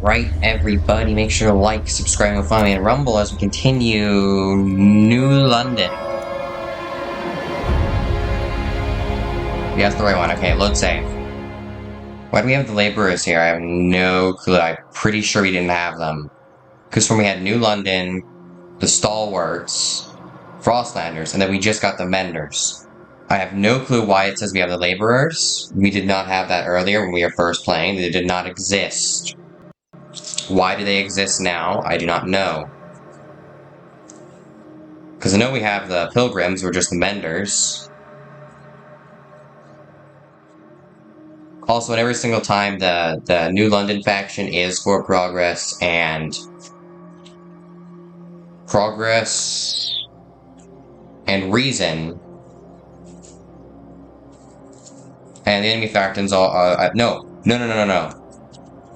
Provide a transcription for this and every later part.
Alright, everybody, make sure to like, subscribe, and follow me on Rumble as we continue New London. Yeah, that's the right one. Okay, load save. Why do we have the laborers here? I have no clue. I'm pretty sure we didn't have them. Because when we had New London, the Stalwarts, Frostlanders, and then we just got the Menders. I have no clue why it says we have the laborers. We did not have that earlier when we were first playing. They did not exist. Why do they exist now? I do not know. Because I know we have the Pilgrims, who are just the Menders. Also, in every single time, the New London faction is for progress and reason. And the enemy factions are no.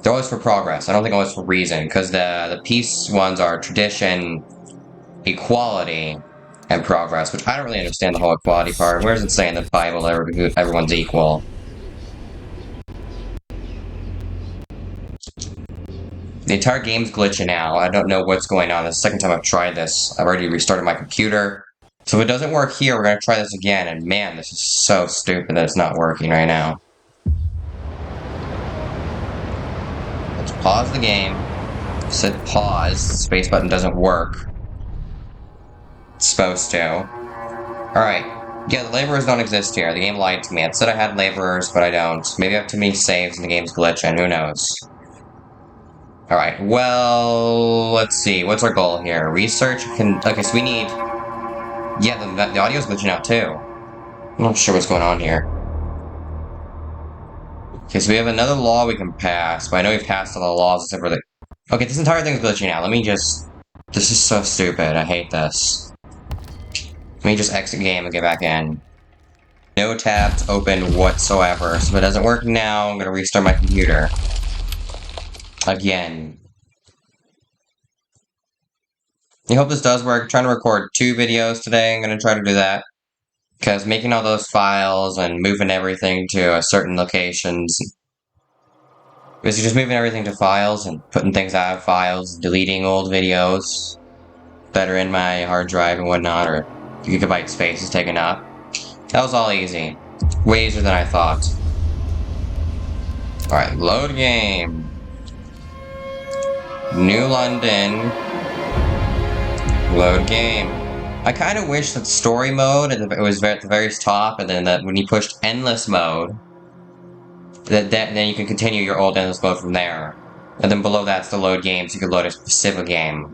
They're always for progress. I don't think always for reason, because the peace ones are tradition, equality, and progress, which I don't really understand the whole equality part. Where does it say in the Bible that everyone's equal? The entire game's glitching out. I don't know what's going on. This is the second time I've tried this. I've already restarted my computer. So if it doesn't work here, we're going to try this again. And man, this is so stupid that it's not working right now. Let's pause the game. It said pause. Space button doesn't work. It's supposed to. Alright. Yeah, the laborers don't exist here. The game lied to me. It said I had laborers, but I don't. Maybe I have too many saves and the game's glitching. Who knows? Alright, well, let's see. What's our goal here? Research okay, so we need... Yeah, the audio's glitching out too. I'm not sure what's going on here. Okay, so we have another law we can pass, but I know we've passed all the laws except for the... Okay, this entire thing's glitching out. Let me just... This is so stupid. I hate this. Let me just exit game and get back in. No tabs open whatsoever. So if it doesn't work now, I'm gonna restart my computer. Again. I hope this does work. I'm trying to record 2 videos today. I'm going to try to do that. Because making all those files and moving everything to certain locations. Basically just moving everything to files and putting things out of files, deleting old videos that are in my hard drive and whatnot, or gigabyte space is taken up. That was all easy. Way easier than I thought. Alright, load game. New London. Load game. I kind of wish that story mode it was at the very top, and then that when you pushed endless mode, then you can continue your old endless mode from there. And then below that's the load game, so you can load a specific game.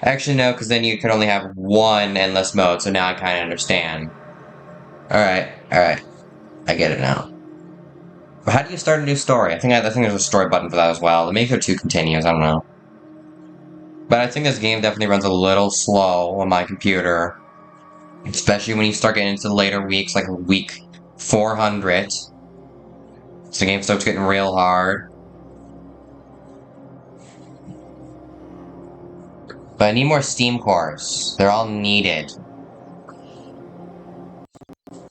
Actually, no, because then you can only have one endless mode, so now I kind of understand. Alright. I get it now. But how do you start a new story? I think there's a story button for that as well. Maybe there are 2 continues, I don't know. But I think this game definitely runs a little slow on my computer. Especially when you start getting into the later weeks, like week 400. So the game starts getting real hard. But I need more Steam cores. They're all needed.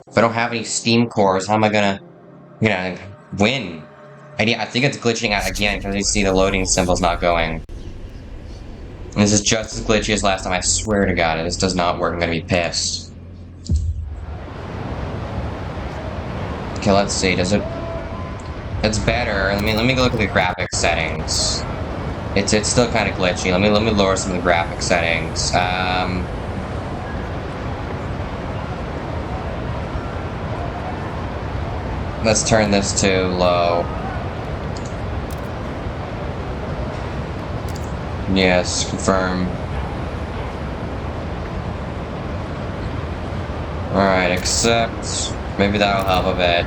If I don't have any Steam cores, how am I gonna win? I think it's glitching out again because you see the loading symbol's not going. And this is just as glitchy as last time, I swear to God, if this does not work, I'm gonna be pissed. Okay, let's see, does it... It's better. Let me go look at the graphics settings. It's still kind of glitchy. Let me lower some of the graphics settings. Let's turn this to low. Yes, confirm. Alright, accept. Maybe that'll help a bit.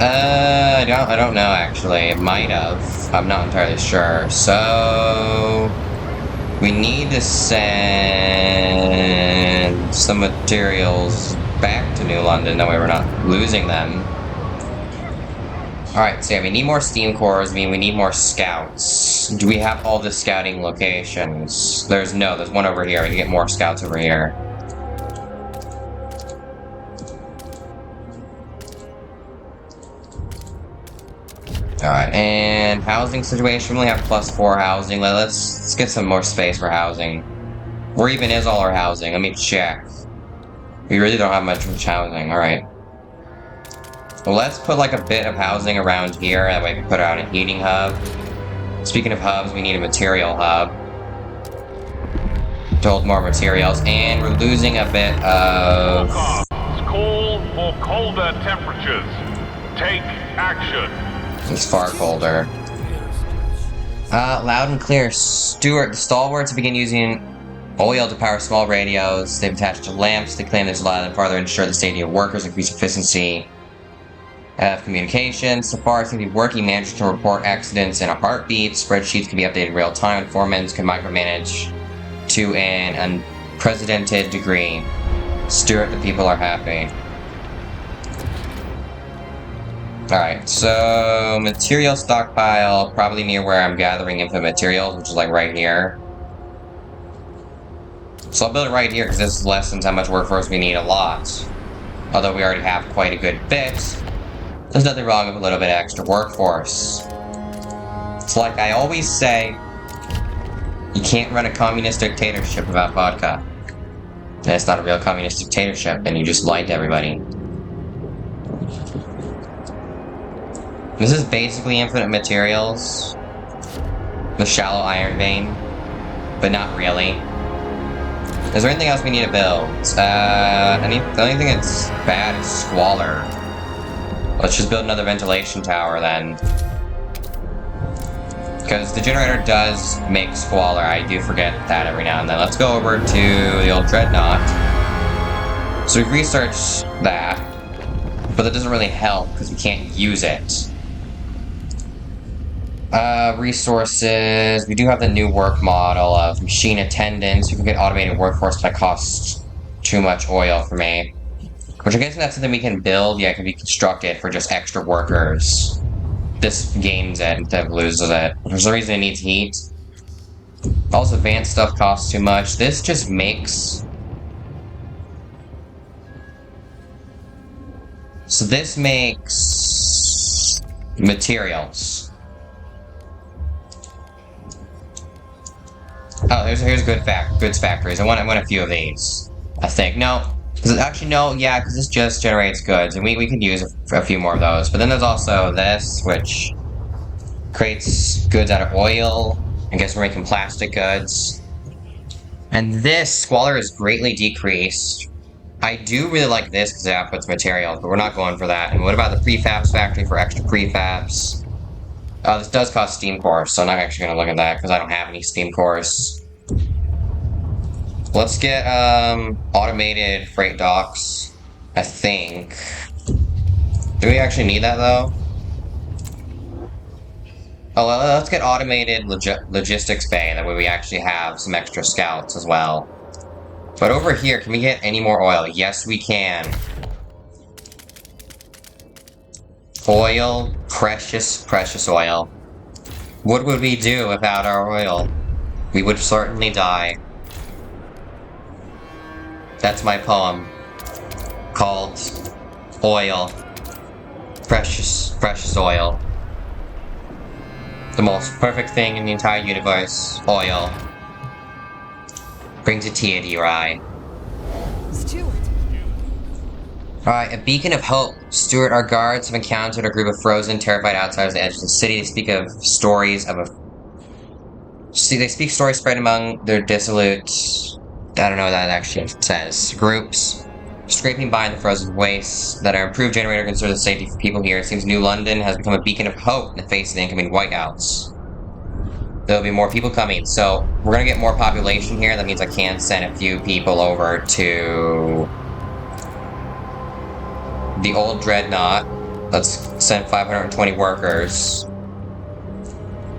I don't know actually. It might have. I'm not entirely sure. So we need to send some materials back to New London, that way we're not losing them. Alright, so yeah, we need more Steam cores, we need more scouts. Do we have all the scouting locations? There's one over here. We can get more scouts over here. Alright, and housing situation, we only have +4 housing. Let's get some more space for housing. Where even is all our housing? Let me check. We really don't have much housing, alright. Well, let's put like a bit of housing around here, that way we can put out a heating hub. Speaking of hubs, we need a material hub to hold more materials, and we're losing a bit of... Call for colder temperatures. Take action. It's far colder. Loud and clear. Stuart, the stalwarts begin using oil to power small radios. They've attached to lamps. They claim this allows them farther ensure the safety of workers, increase efficiency of communication. So far, it seems to be working. Managers can report accidents in a heartbeat. Spreadsheets can be updated in real time, and foremen can micromanage to an unprecedented degree. Stuart, the people are happy. Alright, so material stockpile, probably near where I'm gathering infinite materials, which is like right here. So I'll build it right here because this lessens how much workforce we need a lot. Although we already have quite a good bit, there's nothing wrong with a little bit of extra workforce. It's like I always say, you can't run a communist dictatorship without vodka. And it's not a real communist dictatorship, and you just lied to everybody. This is basically infinite materials. The shallow iron vein. But not really. Is there anything else we need to build? The only thing that's bad is squalor. Let's just build another ventilation tower then. Because the generator does make squalor, I do forget that every now and then. Let's go over to the old dreadnought. So we've researched that, but that doesn't really help because we can't use it. Resources. We do have the new work model of machine attendants. We can get automated workforce, but that costs too much oil for me. Which I guess that's something we can build. Yeah, it can be constructed for just extra workers. This gains it instead of loses it. For some reason it needs heat. Also, advanced stuff costs too much. This just makes... So this makes... materials. Oh, here's goods factories. I want a few of these. I think. No. Actually, no, yeah, because this just generates goods, and we could use a few more of those. But then there's also this, which creates goods out of oil. I guess we're making plastic goods. And this, squalor is greatly decreased. I do really like this because it outputs materials, but we're not going for that. And what about the prefabs factory for extra prefabs? This does cost steam cores, so I'm not actually going to look at that because I don't have any steam cores. Let's get automated freight docks, I think. Do we actually need that though? Oh, well, let's get automated logistics bay, that way we actually have some extra scouts as well. But over here, can we get any more oil? Yes, we can. Oil, precious, precious oil. What would we do without our oil? We would certainly die. That's my poem, called Oil. Precious, precious oil. The most perfect thing in the entire universe, oil. Brings a tear to your eye. Stuart. Alright, a beacon of hope. Stuart, our guards have encountered a group of frozen, terrified outsiders at the edge of the city. They speak of stories of they speak stories spread among their dissolute... I don't know what that actually says. Groups. Scraping by in the frozen wastes that our improved generator considers the safety for people here. It seems New London has become a beacon of hope in the face of the incoming whiteouts. There'll be more people coming, so we're gonna get more population here. That means I can send a few people over to the old dreadnought. Let's send 520 workers,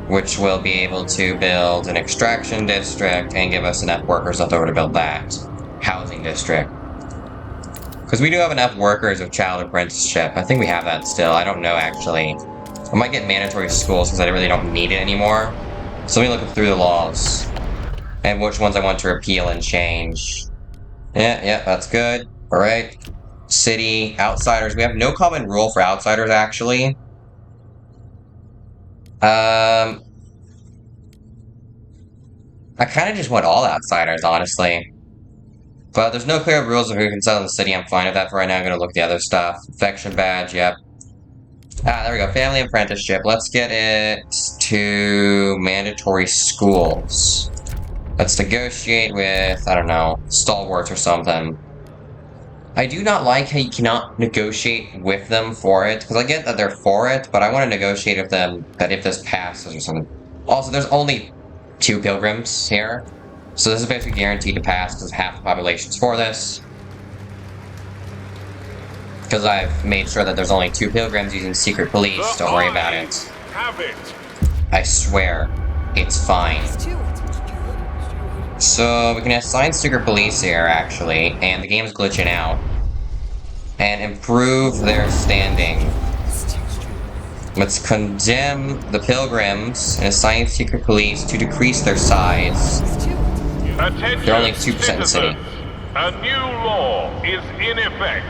which will be able to build an extraction district and give us enough workers left over to build that housing district. Because we do have enough workers of child apprenticeship. I think we have that still. I don't know, actually. I might get mandatory schools because I really don't need it anymore. So let me look through the laws and which ones I want to repeal and change. Yeah, that's good. Alright. City, outsiders. We have no common rule for outsiders, actually. I kind of just want all outsiders, honestly. But there's no clear rules of who can settle in the city. I'm fine with that for right now. I'm gonna look at the other stuff. Affection badge, yep. Ah, there we go. Family apprenticeship. Let's get it to mandatory schools. Let's negotiate with, I don't know, stalwarts or something. I do not like how you cannot negotiate with them for it, because I get that they're for it, but I want to negotiate with them that if this passes or something. Also, there's only 2 pilgrims here, so this is basically guaranteed to pass because half the population's for this. Because I've made sure that there's only 2 pilgrims using secret police, don't worry about it. Have it. I swear, it's fine. There's 2. So we can assign secret police here, actually, and the game's glitching out. And improve their standing. Let's condemn the pilgrims and assign secret police to decrease their size. There's 2. Attention, They're only 2% in the city. citizens. A new law is in effect.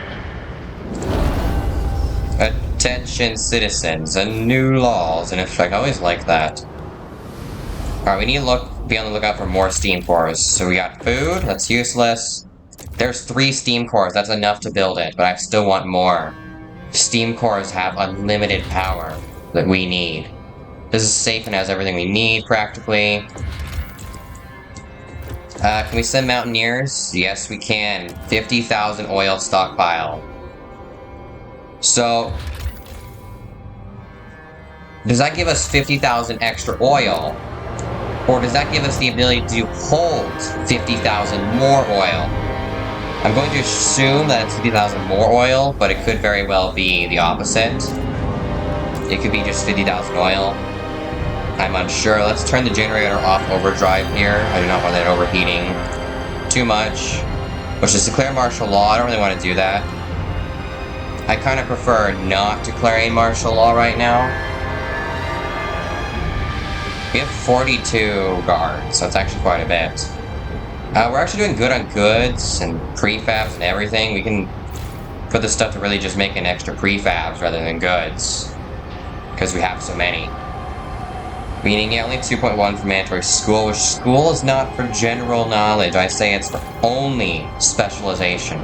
Attention citizens, a new law's in effect. I always like that. Alright, we need to be on the lookout for more steam cores. So we got food, that's useless. There's 3 steam cores, that's enough to build it, but I still want more. Steam cores have unlimited power that we need. This is safe and has everything we need, practically. Can we send mountaineers? Yes, we can. 50,000 oil stockpile. So, does that give us 50,000 extra oil? Or does that give us the ability to hold 50,000 more oil? I'm going to assume that it's 50,000 more oil, but it could very well be the opposite. It could be just 50,000 oil. I'm unsure. Let's turn the generator off overdrive here. I do not want that overheating too much. Which is declare martial law. I don't really want to do that. I kind of prefer not declaring martial law right now. We have 42 guards, so it's actually quite a bit. We're actually doing good on goods and prefabs and everything. We can put this stuff to really just making extra prefabs rather than goods. Because we have so many. Meaning, yeah, only 2.1 for mandatory school, which school is not for general knowledge. I say it's for only specialization.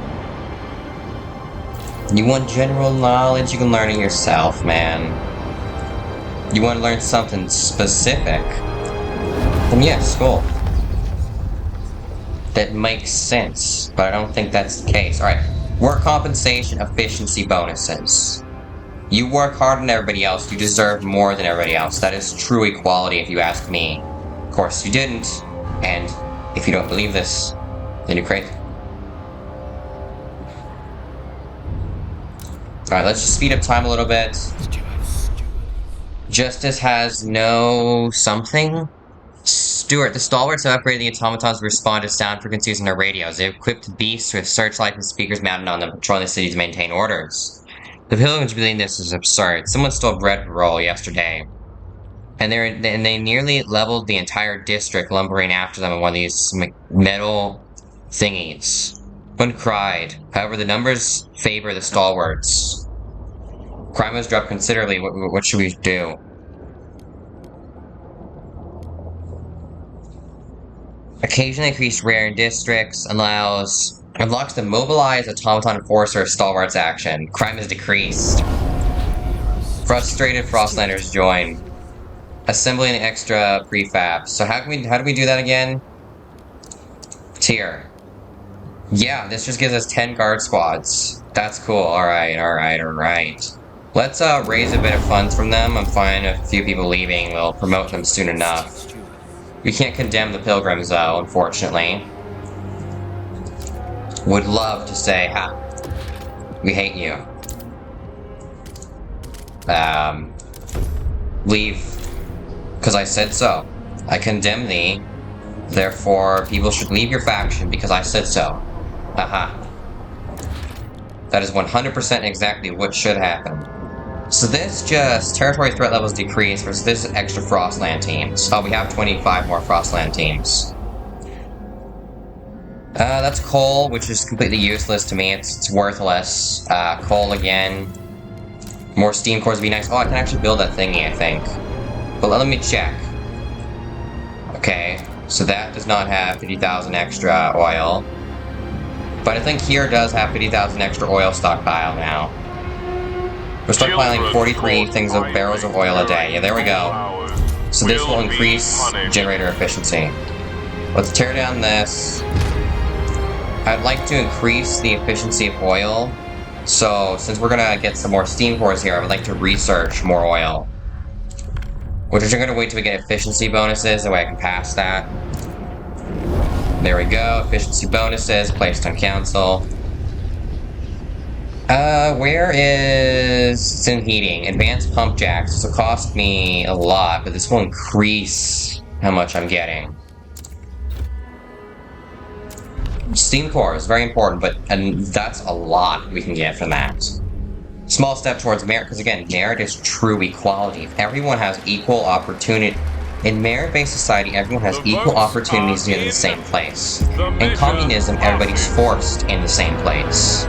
You want general knowledge, you can learn it yourself, man. You want to learn something specific, then yeah, school. That makes sense, but I don't think that's the case. Alright, work compensation, efficiency bonuses. You work harder than everybody else, you deserve more than everybody else. That is true equality if you ask me. Of course you didn't, and if you don't believe this, then you're crazy. Alright, let's just speed up time a little bit. Justice has no something? Stuart, the stalwarts have upgraded the automatons to respond to sound frequencies in their radios. They equipped beasts with searchlights and speakers mounted on them, patrolling the city to maintain orders. The pilgrims believe this is absurd. Someone stole bread roll yesterday, and they nearly leveled the entire district, lumbering after them in one of these metal thingies. One cried. However, the numbers favor the stalwarts. Crime has dropped considerably. What should we do? Occasionally increased rare in districts, unlocks the mobilized automaton enforcer stalwarts action. Crime is decreased. Frustrated Frostlanders join. Assembling extra prefab. So how do we do that again? Tier. Yeah, this just gives us 10 guard squads. That's cool. Alright. Let's raise a bit of funds from them. I'm fine if a few people leaving. We'll promote them soon enough. We can't condemn the pilgrims, though, unfortunately. Would love to say, ha, we hate you. Leave, because I said so. I condemn thee, therefore people should leave your faction because I said so. Aha. That is 100% exactly what should happen. So this just, territory threat levels decrease versus this extra Frostland teams. Oh, we have 25 more Frostland teams. That's coal, which is completely useless to me. It's worthless. Coal again. More steam cores would be nice. Oh, I can actually build that thingy, I think. But let me check. Okay, so that does not have 50,000 extra oil. But I think here does have 50,000 extra oil stockpile now. We're stockpiling 43 things of barrels of oil a day. Yeah, there we go. So this will increase generator efficiency. Let's tear down this. I'd like to increase the efficiency of oil. So since we're gonna get some more steam cores here, I would like to research more oil. Which I'm gonna wait till we get efficiency bonuses, that way I can pass that. There we go, efficiency bonuses placed on council. Where is... It's in heating. Advanced pump jacks. This will cost me a lot, but this will increase how much I'm getting. Steam core is very important, and that's a lot we can get from that. Small step towards merit, because again, merit is true equality. If everyone has equal opportunity... In merit-based society, everyone has equal opportunities to get in the same place. In communism, everybody's forced in the same place.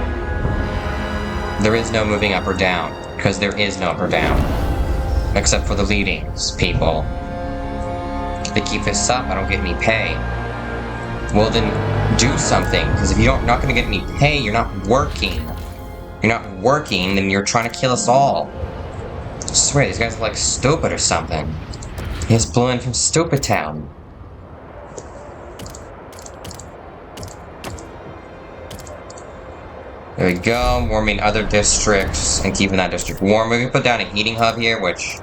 There is no moving up or down, because there is no up or down. Except for the leadings, people. If they keep this up, I don't get any pay. Well then, do something, because if you're not going to get any pay, you're not working. You're not working, then you're trying to kill us all. I swear, these guys are like stupid or something. He's blew in from Stupid Town. There we go, warming other districts and keeping that district warm. We can put down a heating hub here, which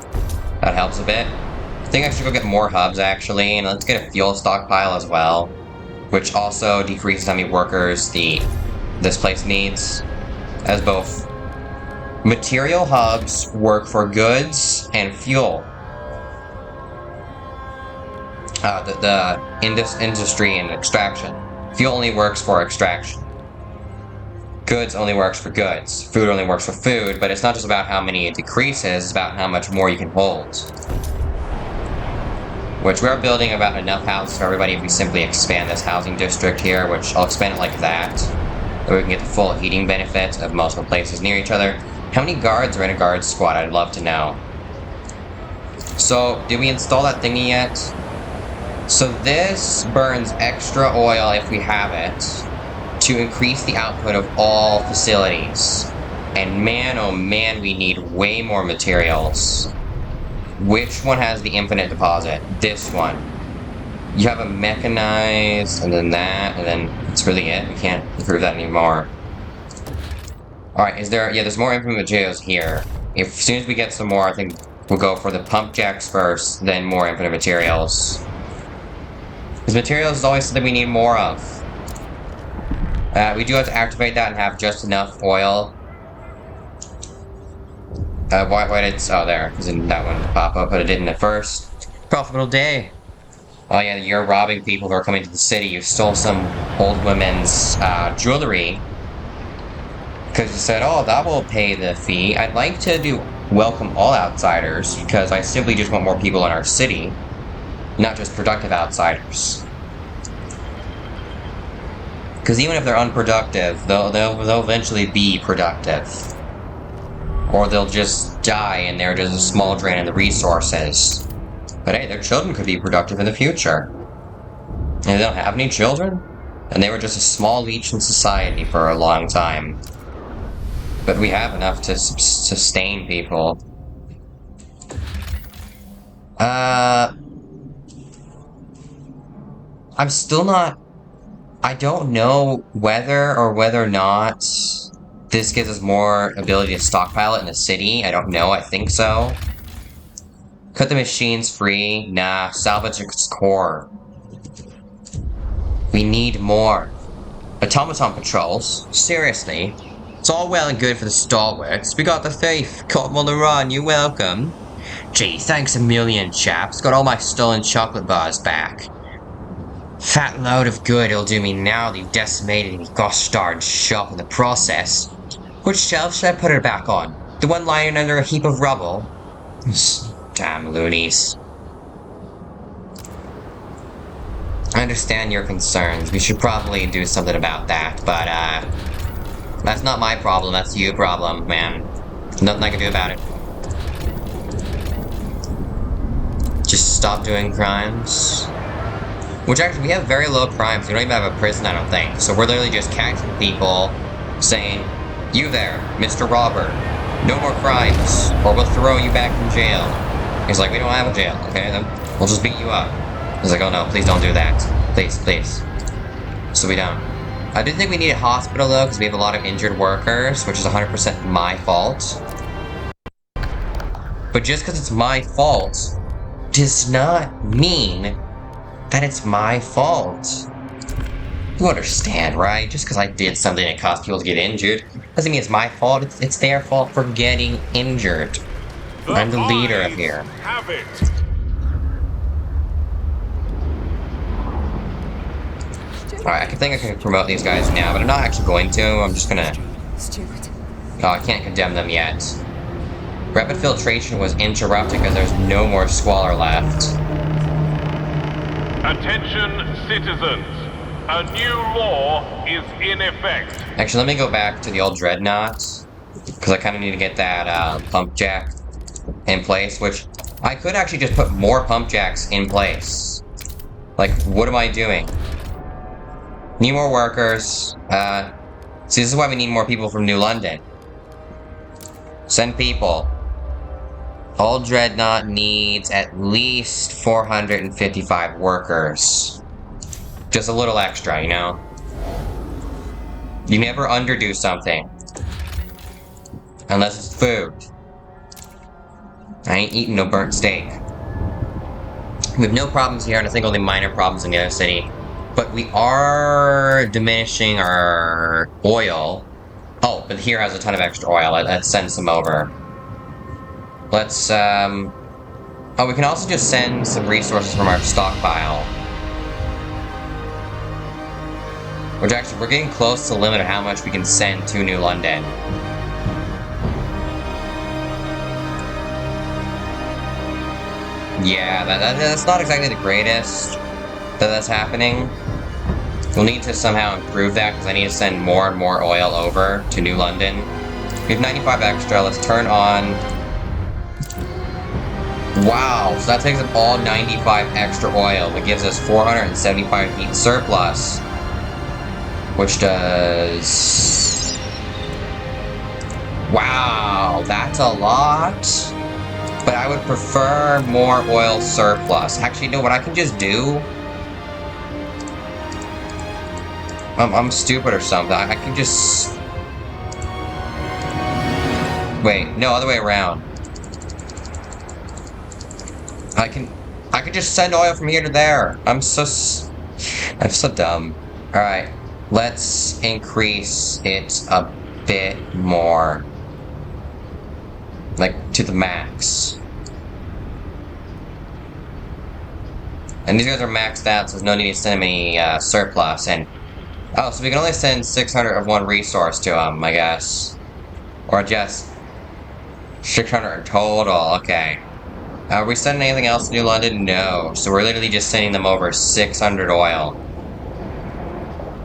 that helps a bit. I think I should go get more hubs actually, and let's get a fuel stockpile as well, which also decreases how many workers this place needs, as both material hubs work for goods and fuel. The industry and extraction. Fuel only works for extraction. Goods only works for goods. Food only works for food, but it's not just about how many it decreases, it's about how much more you can hold. Which we're building about enough houses for everybody if we simply expand this housing district here, which I'll expand it like that. So we can get the full heating benefits of multiple places near each other. How many guards are in a guard squad? I'd love to know. So, did we install that thingy yet? So this burns extra oil if we have it to increase the output of all facilities. And man, oh man, we need way more materials. Which one has the infinite deposit? This one. You have a mechanized, and then that, and then that's really it. We can't improve that anymore. Alright, is there... Yeah, there's more infinite materials here. As soon as we get some more, I think we'll go for the pump jacks first, then more infinite materials. Because materials is always something we need more of. We do have to activate that and have just enough oil. Why did... Oh, there. Because that one pop up, but it didn't at first. Profitable day. Oh yeah, you're robbing people who are coming to the city. You stole some old women's jewelry. Because you said, oh, that will pay the fee. I'd like to welcome all outsiders, because I simply just want more people in our city. Not just productive outsiders. Because even if they're unproductive, they'll eventually be productive. Or they'll just die and they're just a small drain in the resources. But hey, their children could be productive in the future. And they don't have any children? And they were just a small leech in society for a long time. But we have enough to sustain people. I'm still not... I don't know whether or not this gives us more ability to stockpile it in the city. I don't know, I think so. Cut the machines free? Nah, salvage its core. We need more. Automaton patrols? Seriously? It's all well and good for the stalwarts. We got the thief. Caught him on the run, you're welcome. Gee, thanks a million, chaps. Got all my stolen chocolate bars back. Fat load of good it'll do me now that you've decimated me gosh darn shop in the process. Which shelf should I put it back on? The one lying under a heap of rubble? Damn loonies. I understand your concerns. We should probably do something about that, but, that's not my problem, that's your problem, man. Nothing I can do about it. Just stop doing crimes. Which actually, we have very low crimes. We don't even have a prison, I don't think. So we're literally just catching people saying, "You there, Mr. Robber, no more crimes, or we'll throw you back in jail." He's like, "We don't have a jail, okay? Then we'll just beat you up." He's like, "Oh no, please don't do that. Please, please." So we don't. I do think we need a hospital though, because we have a lot of injured workers, which is 100% my fault. But just because it's my fault does not mean that it's my fault. You understand, right? Just because I did something that caused people to get injured doesn't mean it's my fault. It's their fault for getting injured. I'm the leader of here. Have it. Alright, I think I can promote these guys now, but I'm not actually going to. I'm just gonna... Stupid. Oh, I can't condemn them yet. Rapid filtration was interrupted because there's no more squalor left. Attention, citizens. A new law is in effect. Actually, let me go back to the old dreadnought, because I kind of need to get that pump jack in place, which I could actually just put more pump jacks in place. Like, what am I doing? Need more workers. See, this is why we need more people from New London. Send people. Old dreadnought needs at least 455 workers. Just a little extra, you know? You never underdo something. Unless it's food. I ain't eating no burnt steak. We have no problems here, and I think only minor problems in the other city. But we are diminishing our oil. Oh, but here has a ton of extra oil. Let's send some over. Let's, oh, we can also just send some resources from our stockpile. Which actually, we're getting close to the limit of how much we can send to New London. Yeah, that's not exactly the greatest that's happening. We'll need to somehow improve that, because I need to send more and more oil over to New London. We have 95 extra. Let's turn on... Wow, so that takes up all 95 extra oil, but gives us 475 heat surplus. Which does... Wow, that's a lot. But I would prefer more oil surplus. Actually, you know what I can just do? I'm stupid or something. I can just... Wait, no, other way around. I can just send oil from here to there. I'm so dumb. Alright, let's increase it a bit more. Like, to the max. And these guys are maxed out, so there's no need to send them any surplus. And oh, so we can only send 600 of one resource to them, I guess. Or just 600 in total, okay. Are we sending anything else to New London? No. So we're literally just sending them over 600 oil.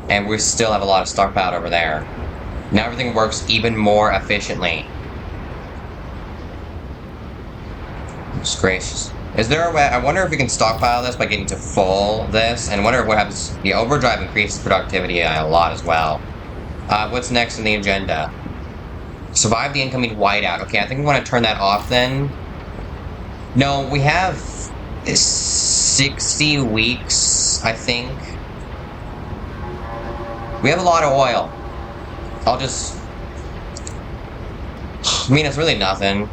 And we still have a lot of stockpile over there. Now everything works even more efficiently. Goodness gracious. Is there a way? I wonder if we can stockpile this by getting to full this, and I wonder what happens. The overdrive increases productivity a lot as well. What's next on the agenda? Survive the incoming whiteout. Okay, I think we want to turn that off then. No, we have 60 weeks, I think. We have a lot of oil. I'll just... I mean, it's really nothing.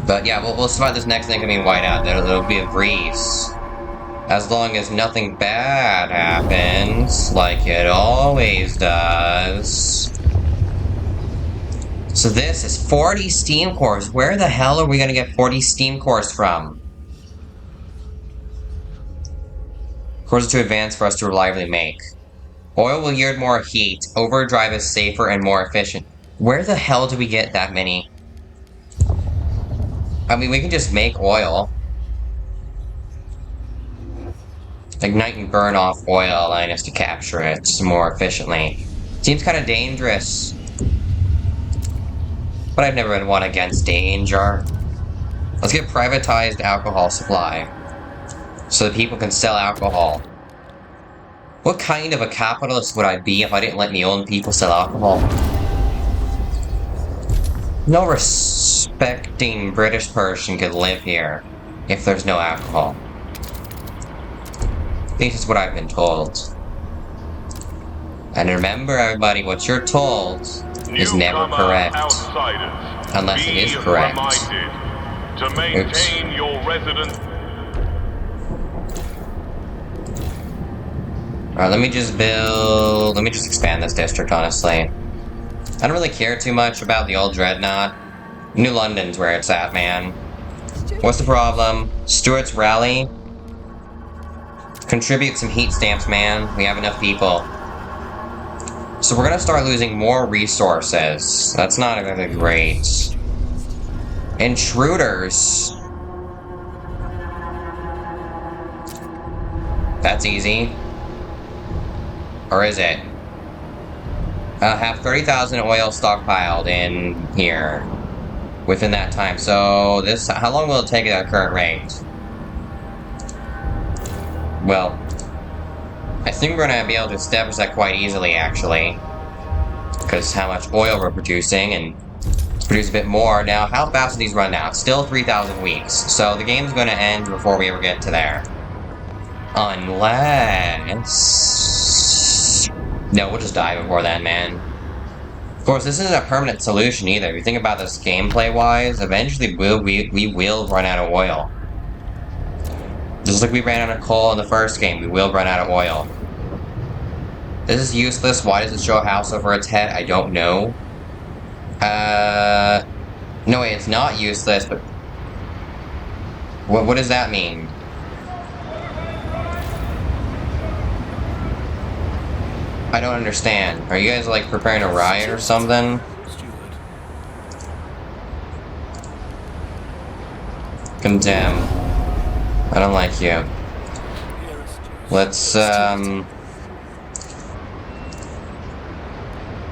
But yeah, we'll survive this next incoming whiteout. It'll be a breeze. As long as nothing bad happens, like it always does. So this is 40 steam cores. Where the hell are we gonna get 40 steam cores from? Cores are too advanced for us to reliably make. Oil will yield more heat. Overdrive is safer and more efficient. Where the hell do we get that many? I mean, we can just make oil. Ignite and burn off oil, allowing us to capture it more efficiently. Seems kind of dangerous. But I've never been one against danger. Let's get privatized alcohol supply. So that people can sell alcohol. What kind of a capitalist would I be if I didn't let my own people sell alcohol? No respecting British person could live here if there's no alcohol. This is what I've been told. And remember, everybody, what you're told is never correct. Unless it is correct. To maintain your residence. Alright, let me just expand this district, honestly. I don't really care too much about the old Dreadnought. New London's where it's at, man. What's the problem? Stuart's rally? Contribute some heat stamps, man. We have enough people. So we're gonna start losing more resources. That's not exactly great. Intruders. That's easy. Or is it? Have 30,000 oil stockpiled in here within that time. So this, how long will it take at our current rate? Well, I think we're gonna be able to establish that quite easily, actually, because how much oil we're producing, and let's produce a bit more. Now, how fast do these run out? Still 3,000 weeks. So the game's gonna end before we ever get to there, unless. No, we'll just die before then, man. Of course, this isn't a permanent solution either. If you think about this gameplay-wise, eventually we will run out of oil. Just like we ran out of coal in the first game, we will run out of oil. This is useless. Why does it show a house over its head? I don't know. No, wait, it's not useless, but... What does that mean? I don't understand. Are you guys, like, preparing a riot or something? Condemn. I don't like you. Let's,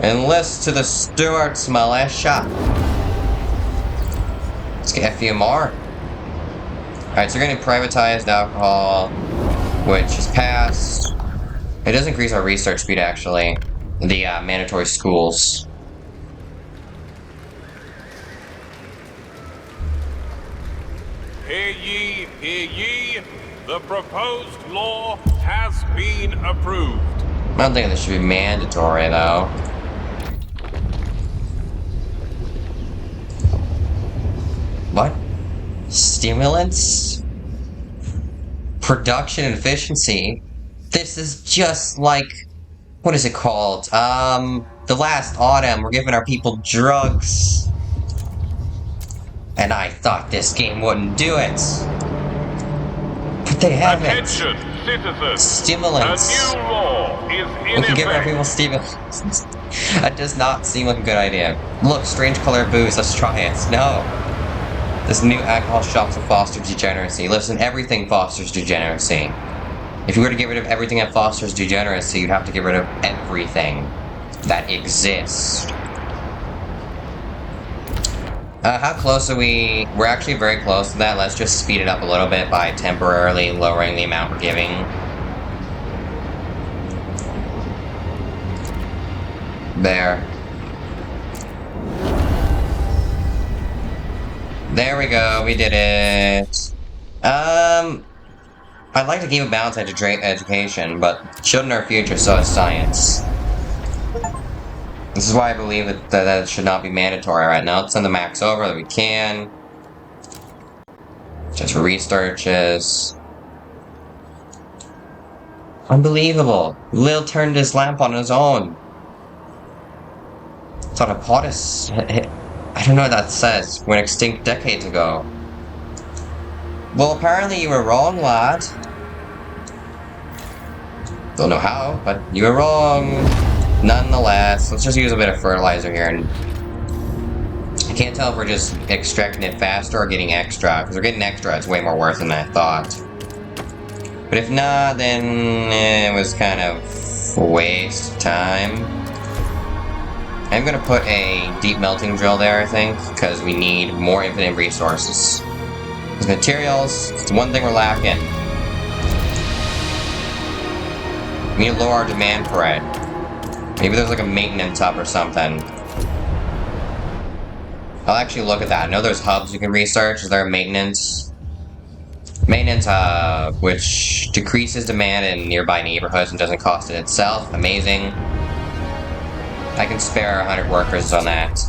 enlist to the Stuarts militia. Let's get a few more. Alright, so we're getting privatized alcohol, which is passed. It does increase our research speed, actually. The, mandatory schools. Hear ye, hear ye. The proposed law has been approved. I don't think this should be mandatory, though. What? Stimulants? Production efficiency? This is just like... What is it called? The last autumn, we're giving our people drugs. And I thought this game wouldn't do it. But they haven't. Attention, citizens. Stimulants. A new law is in We can give our effect. people stimulants. That does not seem like a good idea. Look, strange colored booze, let's try it. No. This new alcohol shops will foster degeneracy. Listen, everything fosters degeneracy. If you were to get rid of everything that fosters degeneracy, you'd have to get rid of everything that exists. How close are we? We're actually very close to that. Let's just speed it up a little bit by temporarily lowering the amount we're giving. There. There we go, we did it. I'd like to keep a balanced education, but children are our future, so is science. This is why I believe that it should not be mandatory right now. Let's send the max over that we can. Just for researches. Unbelievable. Lil turned his lamp on his own. Thought a potus. I don't know what that says. Went extinct decades ago. Well, apparently you were wrong, lad. Don't know how, but you were wrong. Nonetheless, let's just use a bit of fertilizer here, and I can't tell if we're just extracting it faster or getting extra. Because we're getting extra, it's way more worth than I thought. But if not, then it was kind of a waste of time. I'm gonna put a deep melting drill there, I think, because we need more infinite resources. These materials, it's the one thing we're lacking. We need to lower our demand for it. Maybe there's like a maintenance hub or something. I'll actually look at that. I know there's hubs you can research. Is there a maintenance? Maintenance hub, which decreases demand in nearby neighborhoods and doesn't cost it itself. Amazing. I can spare 100 workers on that.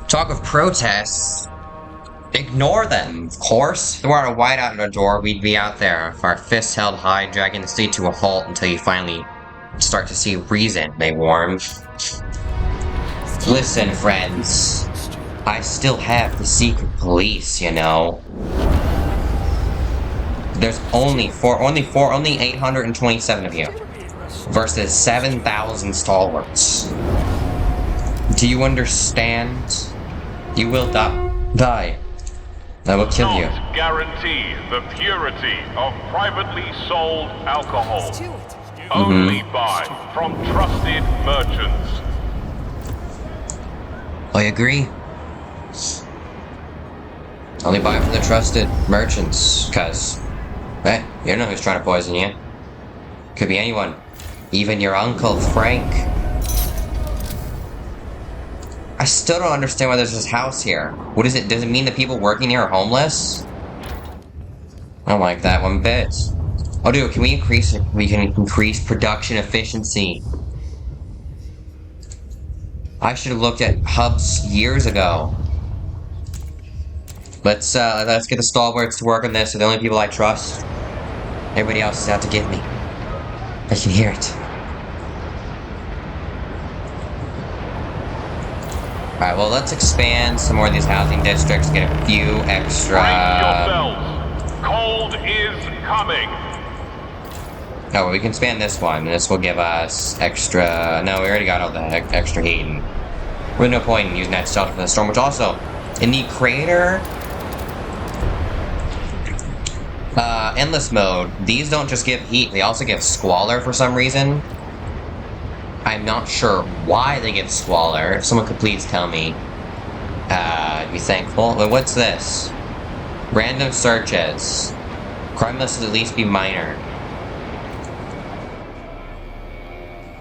Talk of protests. Ignore them, of course. If there weren't a whiteout at our door, we'd be out there, with our fists held high, dragging the state to a halt until you finally start to see reason, they warn. Listen, friends. I still have the secret police, you know. There's only 827 of you. Versus 7,000 stalwarts. Do you understand? You will die. I will kill you. Not guarantee the purity of privately sold alcohol. Let's do it. Only buy from trusted merchants. I agree. Only buy from the trusted merchants, cause, you don't know who's trying to poison you. Could be anyone. Even your uncle, Frank. I still don't understand why there's this house here. What is it? Does it mean the people working here are homeless? I don't like that one bit. Oh, dude, can we increase it? We can increase production efficiency. I should have looked at hubs years ago. Let's get the stalwarts to work on this. They're the only people I trust. Everybody else is out to get me. I can hear it. Alright, well, let's expand some more of these housing districts, get a few extra... Brace yourselves. Cold is coming. Oh, well, we can expand this one, and this will give us extra... No, we already got all the extra heat, and there's no point in using that shelter for the storm, which also, in the crater... endless mode, these don't just give heat, they also give squalor for some reason. I'm not sure why they give squalor. If someone could please tell me, I'd be thankful. But what's this? Random searches. Crime must at least be minor.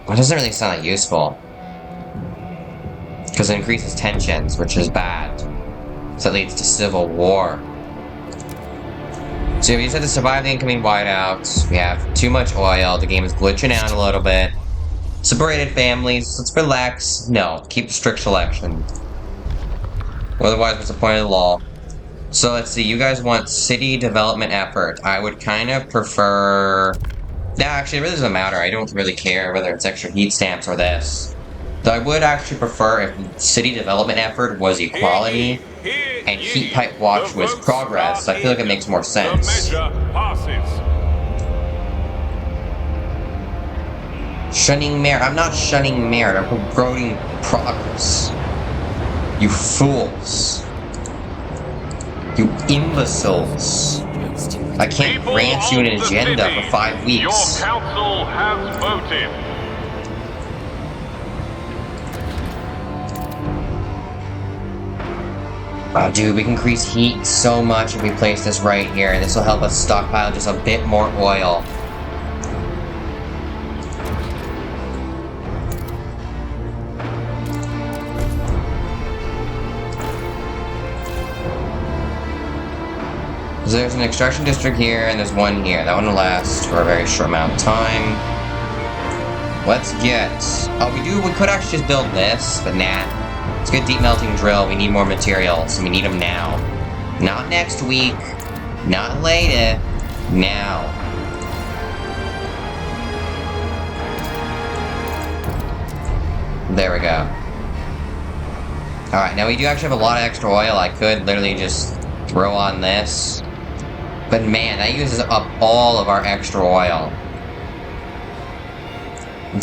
Well, it doesn't really sound that useful. Because it increases tensions, which is bad. So it leads to civil war. So we just have to survive the incoming whiteouts. We have too much oil. The game is glitching out a little bit. Separated families. Let's relax. No, keep strict selection. Otherwise, what's the point of the law? So let's see. You guys want city development effort. I would kind of prefer... Nah, actually, it really doesn't matter. I don't really care whether it's extra heat stamps or this. Though I would actually prefer if city development effort was equality and heat pipe watch was progress. I feel like it makes more sense. Shunning merit. I'm not shunning merit. I'm promoting progress. You fools. You imbeciles. I can't grant you an agenda for 5 weeks. Your council has voted. Oh, dude, we can increase heat so much if we place this right here. This will help us stockpile just a bit more oil. So there's an extraction district here, and there's one here. That one will last for a very short amount of time. Let's get... Oh, we could actually just build this, but nah. Let's get a deep melting drill. We need more materials, and we need them now. Not next week. Not later. Now. There we go. Alright, now we do actually have a lot of extra oil. I could literally just throw on this. But man, that uses up all of our extra oil.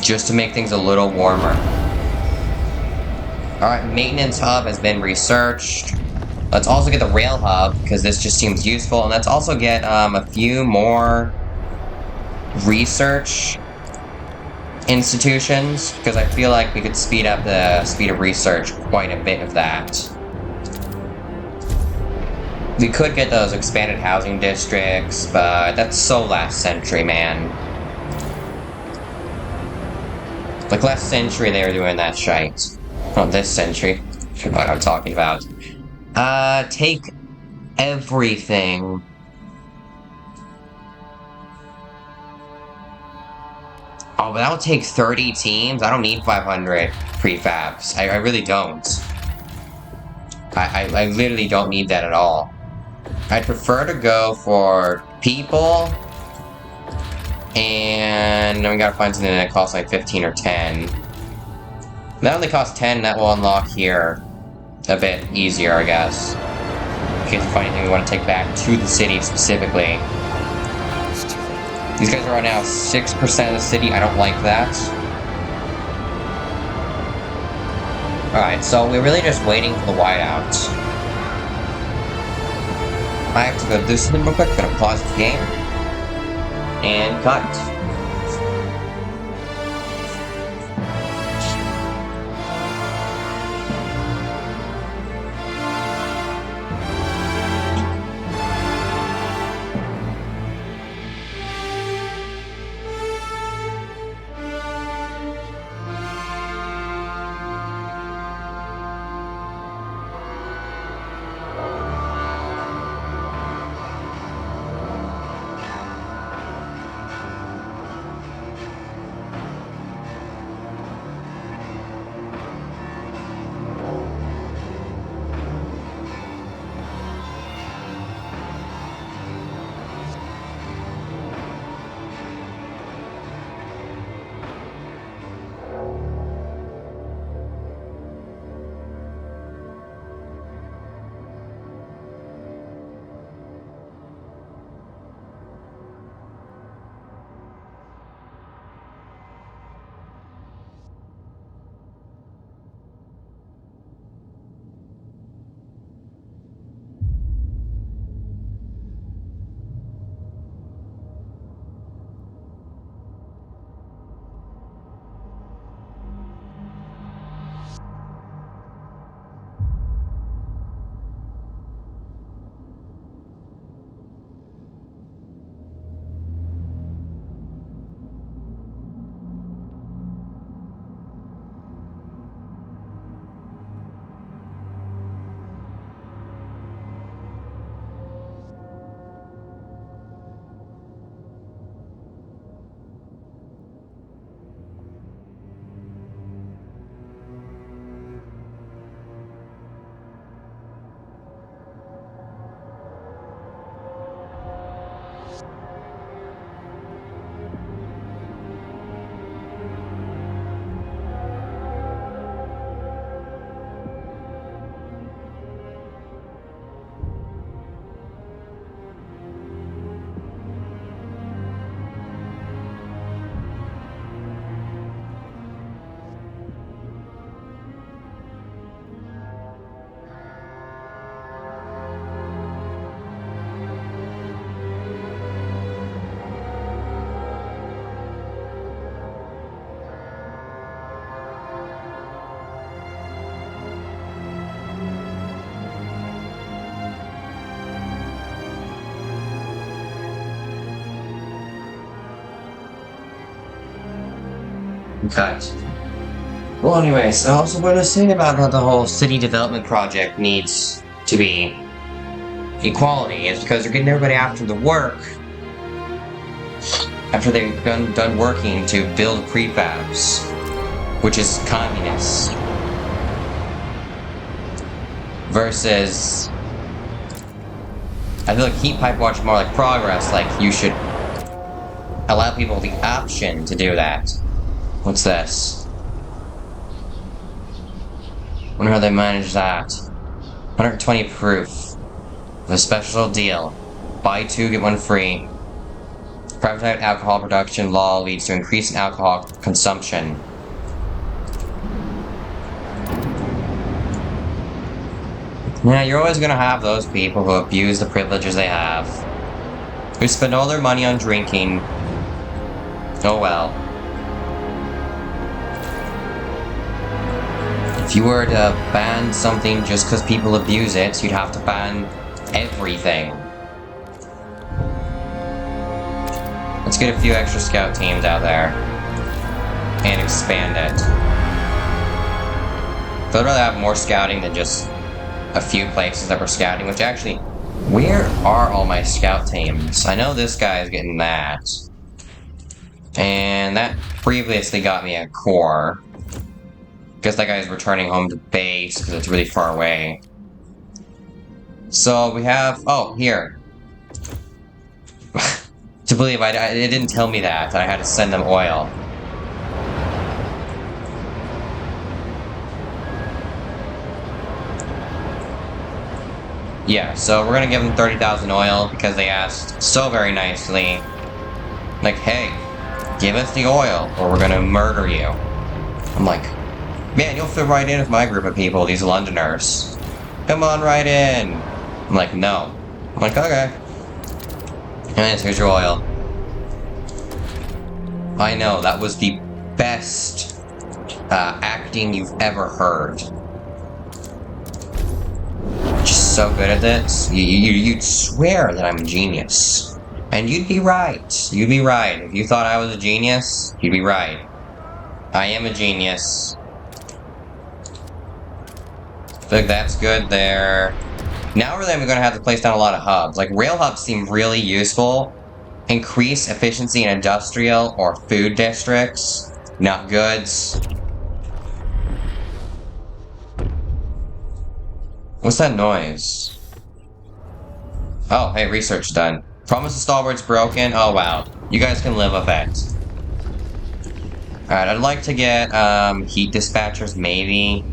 Just to make things a little warmer. Alright, maintenance hub has been researched. Let's also get the rail hub, because this just seems useful. And let's also get a few more research institutions, because I feel like we could speed up the speed of research quite a bit of that. We could get those expanded housing districts, but that's so last century, man. Like last century they were doing that shite. Not this century. What I'm talking about. Take everything. Oh, but that'll take 30 teams? I don't need 500 prefabs. I really don't. I literally don't need that at all. I'd prefer to go for people. And then we gotta find something that costs like 15 or 10. That only costs 10, that will unlock here a bit easier, I guess. In case we find anything we want to take back to the city specifically. These guys are right now 6% of the city. I don't like that. Alright, so we're really just waiting for the whiteout. I have to go do something real quick. I'm gonna pause the game. And cut. Cut. Well, anyways, I also want to say about how the whole city development project needs to be equality is because they're getting everybody after the work after they've done working to build prefabs, which is communist. Versus, I feel like heat pipe watch more like progress, like you should allow people the option to do that. What's this? Wonder how they manage that. 120 proof. With a special deal. Buy 2, get 1 free. Private alcohol production law leads to increase in alcohol consumption. Yeah, you're always gonna have those people who abuse the privileges they have. Who spend all their money on drinking. Oh well. If you were to ban something just because people abuse it, you'd have to ban everything. Let's get a few extra scout teams out there. And expand it. So I'd rather have more scouting than just a few places that we're scouting, which actually... Where are all my scout teams? I know this guy is getting that. And that previously got me a core. Guess that guy's returning home to base because it's really far away. So we have... Oh, here. To believe it didn't tell me that I had to send them oil. Yeah, so we're gonna give them 30,000 oil because they asked so very nicely. Like, hey, give us the oil or we're gonna murder you. I'm like, man, you'll fit right in with my group of people, these Londoners. Come on right in. I'm like, no. I'm like, okay. And here's your oil. I know, that was the best acting you've ever heard. Just so good at this. You'd swear that I'm a genius. And you'd be right. You'd be right. If you thought I was a genius, you'd be right. I am a genius. I think that's good there. Now we're then going to have to place down a lot of hubs. Like, rail hubs seem really useful. Increase efficiency in industrial or food districts. Not goods. What's that noise? Oh, hey, research done. Promise the stalwart's broken. Oh, wow. You guys can live with it. Alright, I'd like to get, heat dispatchers, maybe.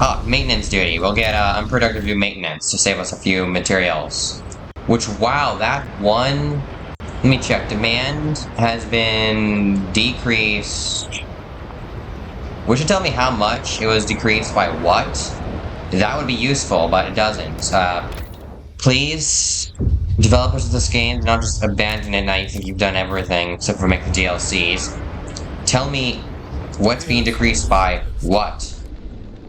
Oh, maintenance duty. We'll get, unproductive do maintenance to save us a few materials. Which, wow, that one... Let me check. Demand has been decreased... Which should tell me how much it was decreased by what. That would be useful, but it doesn't. Please, developers of this game, do not just abandon it now you think you've done everything except for make the DLCs. Tell me what's being decreased by what.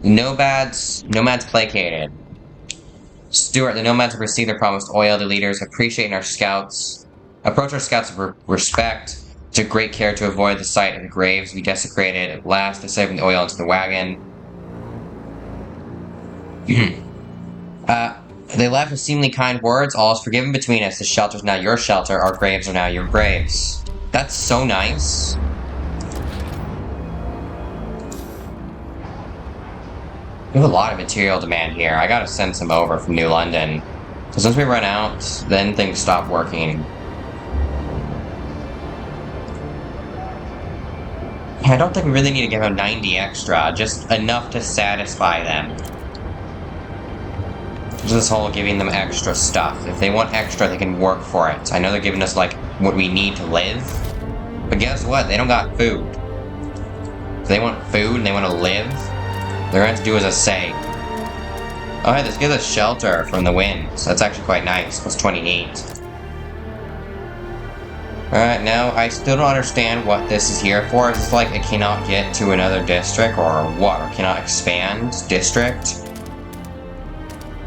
Nomads placated. Stuart, the nomads have received their promised oil. The leaders appreciate our scouts. Approach our scouts with respect. Took great care to avoid the sight of the graves we desecrated. At last, they saved the oil into the wagon. They left with seemingly kind words. All is forgiven between us. The shelter is now your shelter. Our graves are now your graves. That's so nice. We have a lot of material demand here. I gotta send some over from New London. Because once we run out, then things stop working. I don't think we really need to give them 90 extra, just enough to satisfy them. Just this whole giving them extra stuff. If they want extra, they can work for it. I know they're giving us, like, what we need to live. But guess what? They don't got food. If they want food and they want to live, they're going to have to do as I say. Oh, hey, this gives us shelter from the wind. So that's actually quite nice. Plus 28. Alright, now, I still don't understand what this is here for. Is this like it cannot get to another district, or what? Or cannot expand district?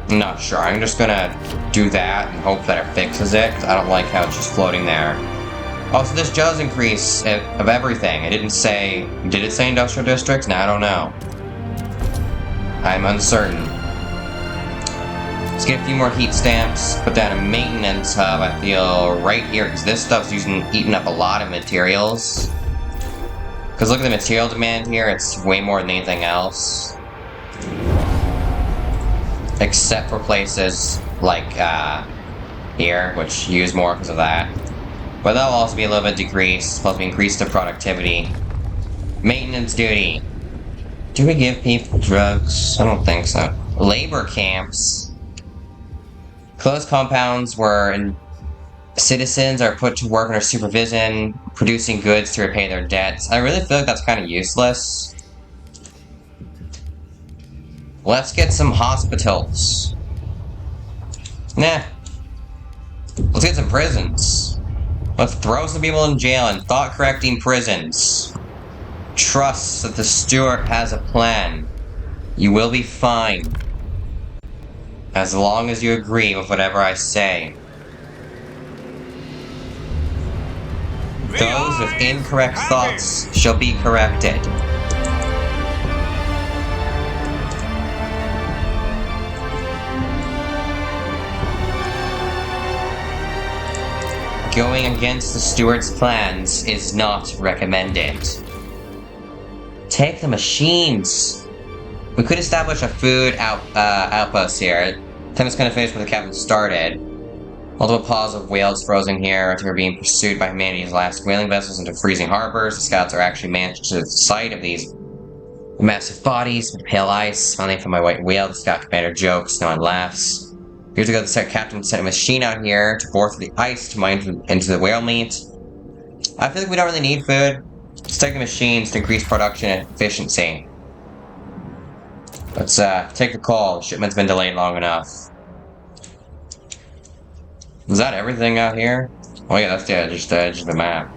I'm not sure. I'm just gonna do that and hope that it fixes it, because I don't like how it's just floating there. Oh, so this does increase of everything. It didn't say... Did it say industrial districts? No, I don't know. I'm uncertain. Let's get a few more heat stamps, put down a maintenance hub, I feel, right here, because this stuff's eating up a lot of materials. Because look at the material demand here, it's way more than anything else. Except for places like, here, which use more because of that. But that'll also be a little bit decreased, plus we increase the productivity. Maintenance duty. Do we give people drugs? I don't think so. Labor camps. Closed compounds where citizens are put to work under supervision, producing goods to repay their debts. I really feel like that's kind of useless. Let's get some hospitals. Nah. Let's get some prisons. Let's throw some people in jail in thought-correcting prisons. Trust that the Stuart has a plan. You will be fine. As long as you agree with whatever I say. Those with incorrect thoughts shall be corrected. Going against the steward's plans is not recommended. Take the machines. We could establish a food outpost here. Time is going to finish what the captain started. Multiple paws of whales frozen here after being pursued by humanity's last whaling vessels into freezing harbors. The scouts are actually managed to the sight of these massive bodies with pale ice. Finally, from my white whale, the scout commander jokes, no one laughs. Years ago, the captain sent a machine out here to bore through the ice to mine into the whale meat. I feel like we don't really need food. Just take the machines to increase production and efficiency. Let's take the call. The shipment's been delayed long enough. Is that everything out here? Oh yeah, that's just the edge of the map.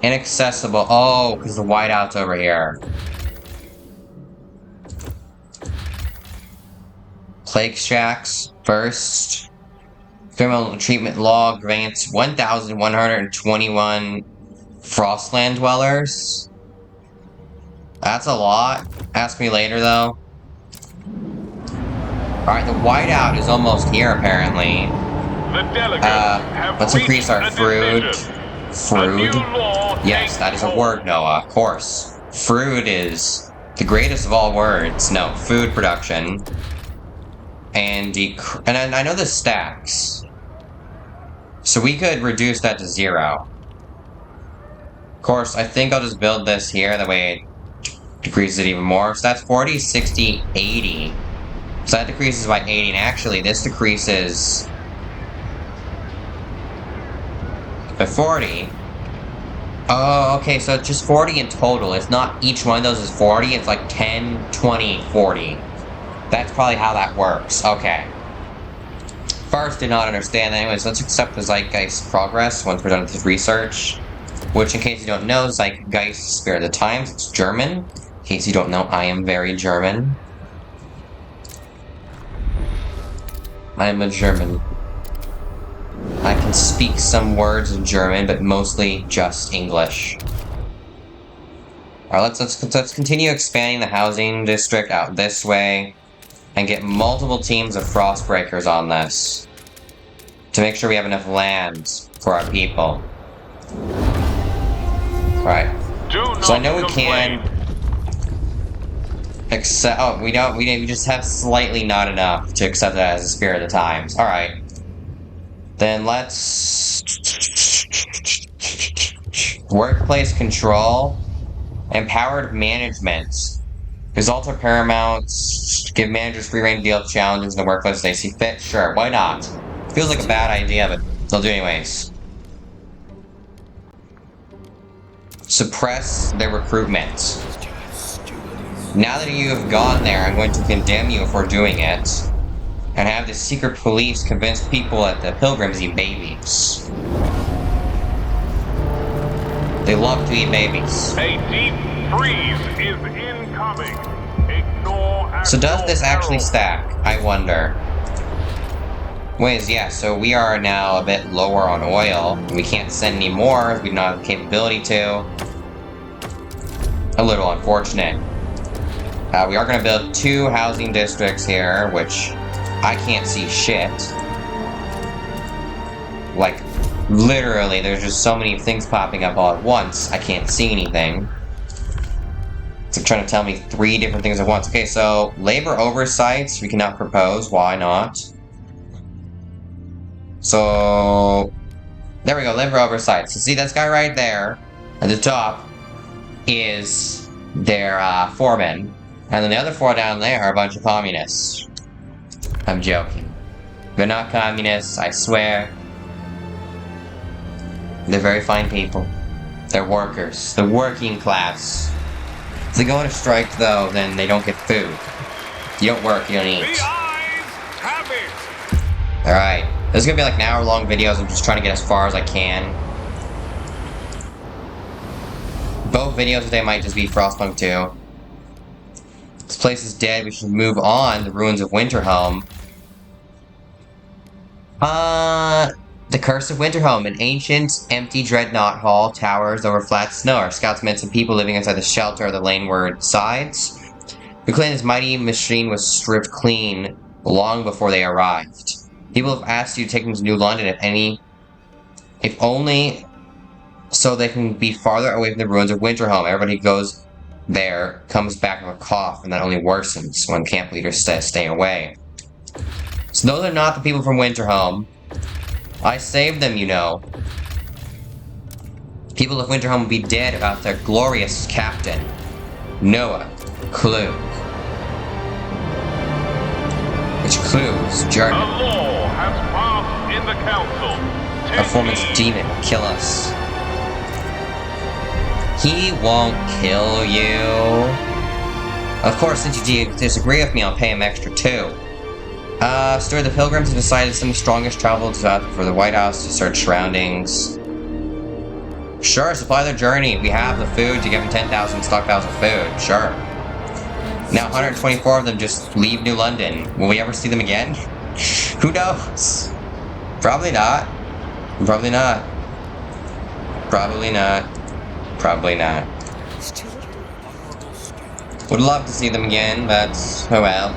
Inaccessible. Oh, because the whiteout's over here. Plague shacks first. Thermal treatment log grants 1,121 frostland dwellers. That's a lot. Ask me later though. Alright, the whiteout is almost here apparently. The delegates have let's increase our reached a fruit. decision. Fruit? A new law Yes, that is a takes word, Noah, of course. Fruit is the greatest of all words. No, food production. And I know this stacks. So we could reduce that to 0. Of course, I think I'll just build this here, that way it decreases it even more. So that's 40, 60, 80. So that decreases by 80, and actually this decreases by 40. Oh, okay, so it's just 40 in total. It's not each one of those is 40, it's like 10, 20, 40. That's probably how that works. Okay. First, did not understand. Anyways, let's accept the Zeitgeist progress once we're done with this research. Which, in case you don't know, Zeitgeist Spirit of the Times. It's German. In case you don't know, I am very German. I am a German. I can speak some words of German, but mostly just English. Alright, let's continue expanding the housing district out this way. And get multiple teams of Frostbreakers on this. To make sure we have enough land for our people. Alright. So I know we can accept. Oh, we don't. We just have slightly not enough to accept that as a spirit of the times. Alright. Then let's. Workplace control. Empowered management. Results are paramount. Give managers free reign to deal with challenges in the workplace as they see fit. Sure, why not? Feels like a bad idea, but they'll do anyways. Suppress their recruitment. Now that you have gone there, I'm going to condemn you for doing it. And have the secret police convince people that the pilgrims eat babies. They love to eat babies. A deep freeze is incoming. Ignore. So does this actually stack? I wonder. Wait, yeah, so we are now a bit lower on oil. We can't send any more. We don't have the capability to. A little unfortunate. We are going to build 2 housing districts here, which I can't see shit. Like, literally, there's just so many things popping up all at once, I can't see anything. It's like trying to tell me 3 different things at once. Okay, so, labor oversights, we cannot propose, why not? So, there we go, labor oversights. So see, this guy right there, at the top, is their foreman. And then the other 4 down there are a bunch of communists. I'm joking. They're not communists, I swear. They're very fine people. They're workers. The working class. If they go on a strike, though, then they don't get food. You don't work, you don't eat. The eyes have it. Alright. This is gonna be like an hour-long videos. I'm just trying to get as far as I can. Both videos today might just be Frostpunk 2. This place is dead. We should move on. The ruins of Winterhome. The Curse of Winterhome. An ancient, empty dreadnought hall towers over flat snow. Our scouts met some people living inside the shelter of the laneward sides. We claim this mighty machine was stripped clean long before they arrived. People have asked you to take them to New London, if only so they can be farther away from the ruins of Winterhome. Everybody who goes there comes back with a cough, and that only worsens when camp leaders stay away. So those are not the people from Winterhome. I saved them, you know. People of Winterhome will be dead without their glorious captain, Noah Klug. Which Klug's German. A law has passed in the council. A foreman's demon will kill us. He won't kill you. Of course, since you disagree with me, I'll pay him extra too. Steward, the Pilgrims have decided some of the strongest travel for the White House to search surroundings. Sure, supply their journey. We have the food to give them 10,000 stockpiles of food. Sure. Now 124 of them just leave New London. Will we ever see them again? Who knows? Probably not. Probably not. Probably not. Probably not. Would love to see them again, but oh well.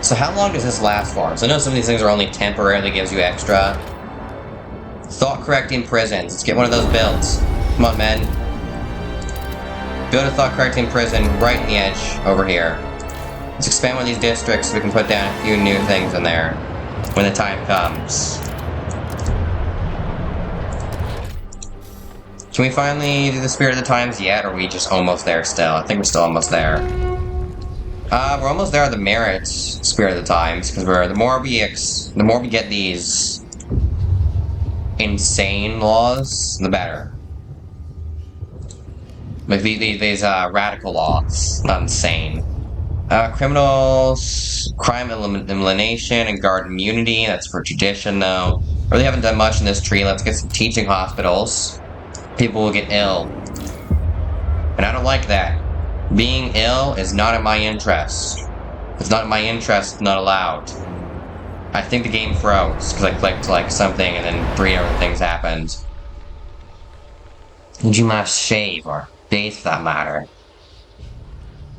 So how long does this last for? So I know some of these things are only temporarily gives you extra. Thought correcting prisons. Let's get one of those built. Come on, men. Build a thought correcting prison right in the edge over here. Let's expand one of these districts so we can put down a few new things in there when the time comes. Can we finally do the Spirit of the Times yet, or are we just almost there still? I think we're still almost there. We're almost there at the Merit Spirit of the Times, because the more we get these insane laws, the better. Like these radical laws, not insane. Criminals, crime elimination, and guard immunity. That's for tradition, though. Really haven't done much in this tree. Let's get some teaching hospitals. People will get ill. And I don't like that. Being ill is not in my interest. If it's not in my interest, not allowed. I think the game froze, because I clicked like something and then 3 other things happened. And you must shave, or bathe for that matter.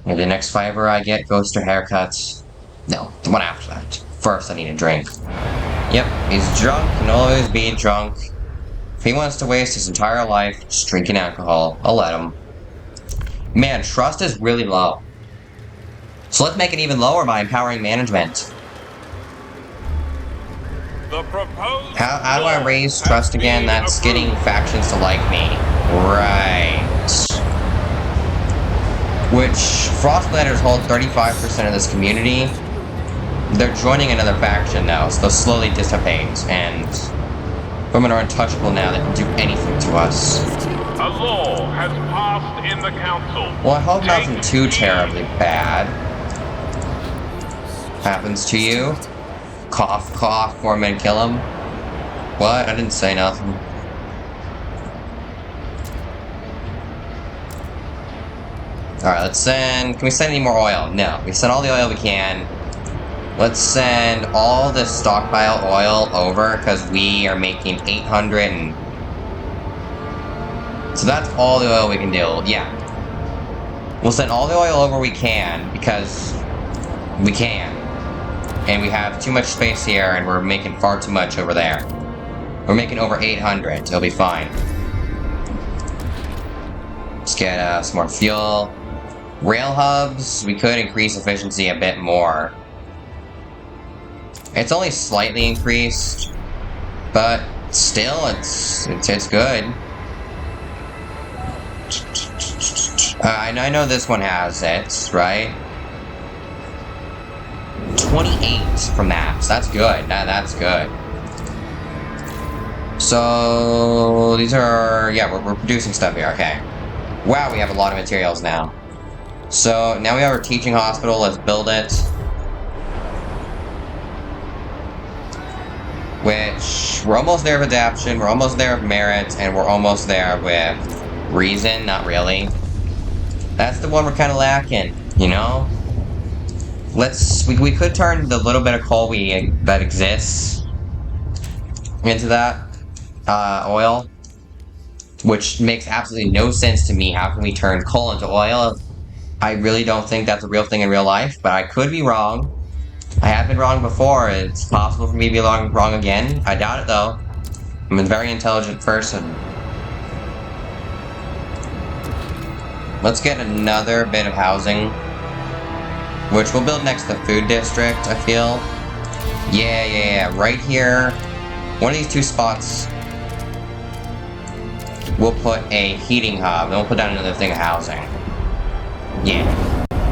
And the next fiber I get goes to haircuts. No, the one after that. First I need a drink. Yep, he's drunk and will always be drunk. If he wants to waste his entire life just drinking alcohol, I'll let him. Man, trust is really low. So let's make it even lower by empowering management. How do I raise trust again? That's getting factions to like me. Right. Which, Frostlanders hold 35% of this community. They're joining another faction now, so they'll slowly dissipate, and women are untouchable now. They can do anything to us. A law has passed in the council. Well, I hope nothing too terribly bad happens to you. Cough, cough, 4 men kill him. What? I didn't say nothing. Alright, let's send... Can we send any more oil? No. We send all the oil we can. Let's send all this stockpile oil over, because we are making 800 and... So that's all the oil we can do. Yeah. We'll send all the oil over we can, because we can. And we have too much space here, and we're making far too much over there. We're making over 800. It'll be fine. Let's get some more fuel. Rail hubs, we could increase efficiency a bit more. It's only slightly increased, but still, it's good. I know this one has it, right? 28 from maps. That's good. That's good. So these are, yeah, we're producing stuff here. Okay. Wow, we have a lot of materials now. So now we have our teaching hospital. Let's build it. Which we're almost there with adaptation. We're almost there with merit, and we're almost there with reason, not really. That's the one we're kind of lacking, you know? We could turn the little bit of coal that exists into that, oil. Which makes absolutely no sense to me. How can we turn coal into oil? I really don't think that's a real thing in real life, but I could be wrong. I have been wrong before. It's possible for me to be wrong again. I doubt it, though. I'm a very intelligent person. Let's get another bit of housing, which we'll build next to the food district, I feel. Yeah. Right here. One of these two spots, we'll put a heating hub, and we'll put down another thing of housing. Yeah.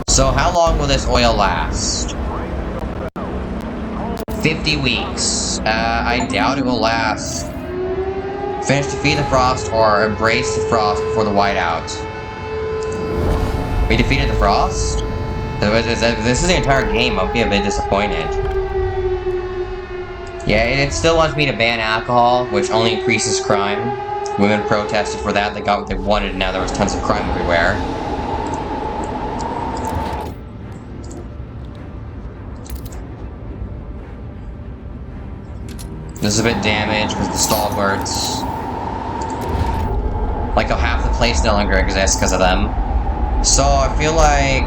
So how long will this oil last? 50 weeks. I doubt it will last. Finish Defeat the Frost or Embrace the Frost before the whiteout. We defeated the Frost? If this is the entire game, I'll be a bit disappointed. Yeah, it still wants me to ban alcohol, which only increases crime. Women protested for that, they got what they wanted, and now there was tons of crime everywhere. This is a bit damaged because of the stalwarts. Like how half the place no longer exists because of them. So I feel like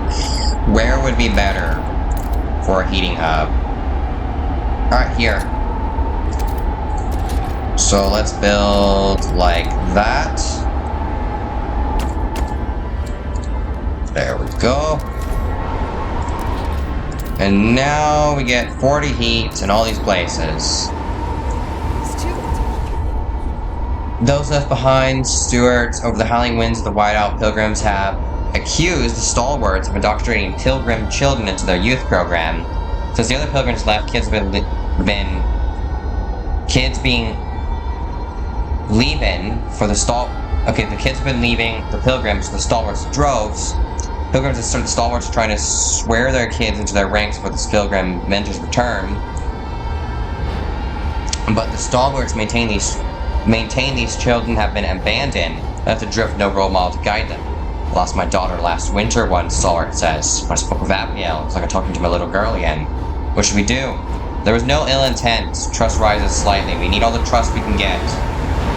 where would be better for a heating hub? Alright, here. So let's build like that. There we go. And now we get 40 heat in all these places. Those left behind, stewards over the howling winds of the whiteout pilgrims have accused the stalwarts of indoctrinating pilgrim children into their youth program. Since the other pilgrims left, kids have been leaving for the the kids have been leaving the pilgrims, the stalwarts droves. Pilgrims and the stalwarts are trying to swear their kids into their ranks for this pilgrim mentor's return. But the stalwarts maintain these children have been abandoned. They have to drift no role model to guide them. I lost my daughter last winter, one stalwart says. When I spoke with Abigail, it's like I'm talking to my little girl again. What should we do? There was no ill intent. Trust rises slightly. We need all the trust we can get.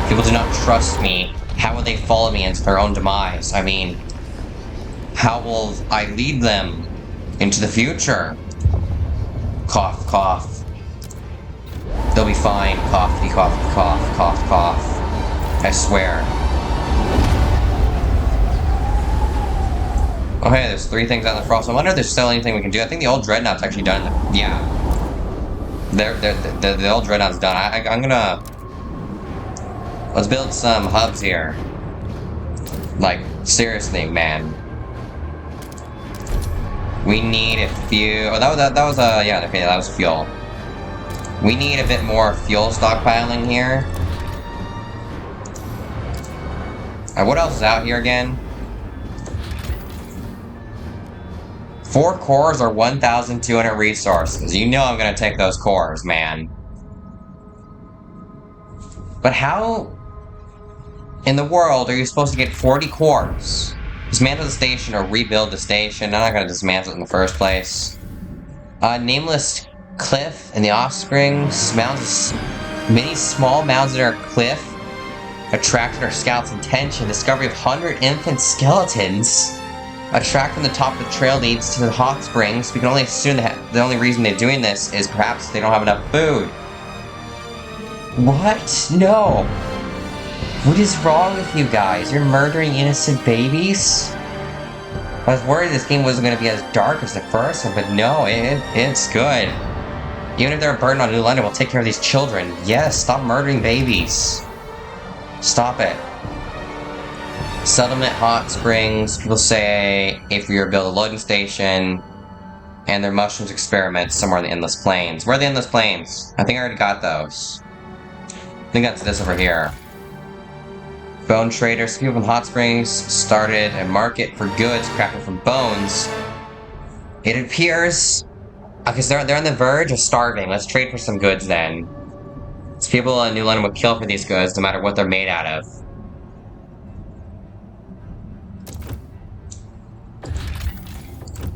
If people do not trust me, how will they follow me into their own demise? I mean, how will I lead them into the future? Cough, cough. They'll be fine. Cough, cough, cough, cough, cough. I swear. Okay, there's 3 things out in the frost. I wonder if there's still anything we can do. I think the old dreadnought's actually done. Yeah. The old dreadnought's done. I'm gonna... Let's build some hubs here. Like, seriously, man. We need a few... Oh, that was yeah, okay, that was fuel. We need a bit more fuel stockpiling here. What else is out here again? 4 cores or 1,200 resources. You know I'm gonna take those cores, man. But how in the world are you supposed to get 40 cores? Dismantle the station or rebuild the station. I'm not gonna dismantle it in the first place. Nameless cliff and the offspring. Many small mounds in our cliff attracted our scouts' attention. Discovery of 100 infant skeletons. A track from the top of the trail leads to the hot springs. We can only assume that the only reason they're doing this is perhaps they don't have enough food. What? No. What is wrong with you guys? You're murdering innocent babies? I was worried this game wasn't going to be as dark as the first one, but no, it's good. Even if they're a burden on New London, we'll take care of these children. Yes, stop murdering babies. Stop it. Settlement hot springs. People say if we build a loading station, and their mushrooms experiments somewhere in the Endless Plains. Where are the Endless Plains? I think I already got those. I think that's this over here. Bone traders. People from Hot Springs started a market for goods crafted from bones. It appears... Okay, so they're on the verge of starving. Let's trade for some goods then. So people in New London would kill for these goods no matter what they're made out of.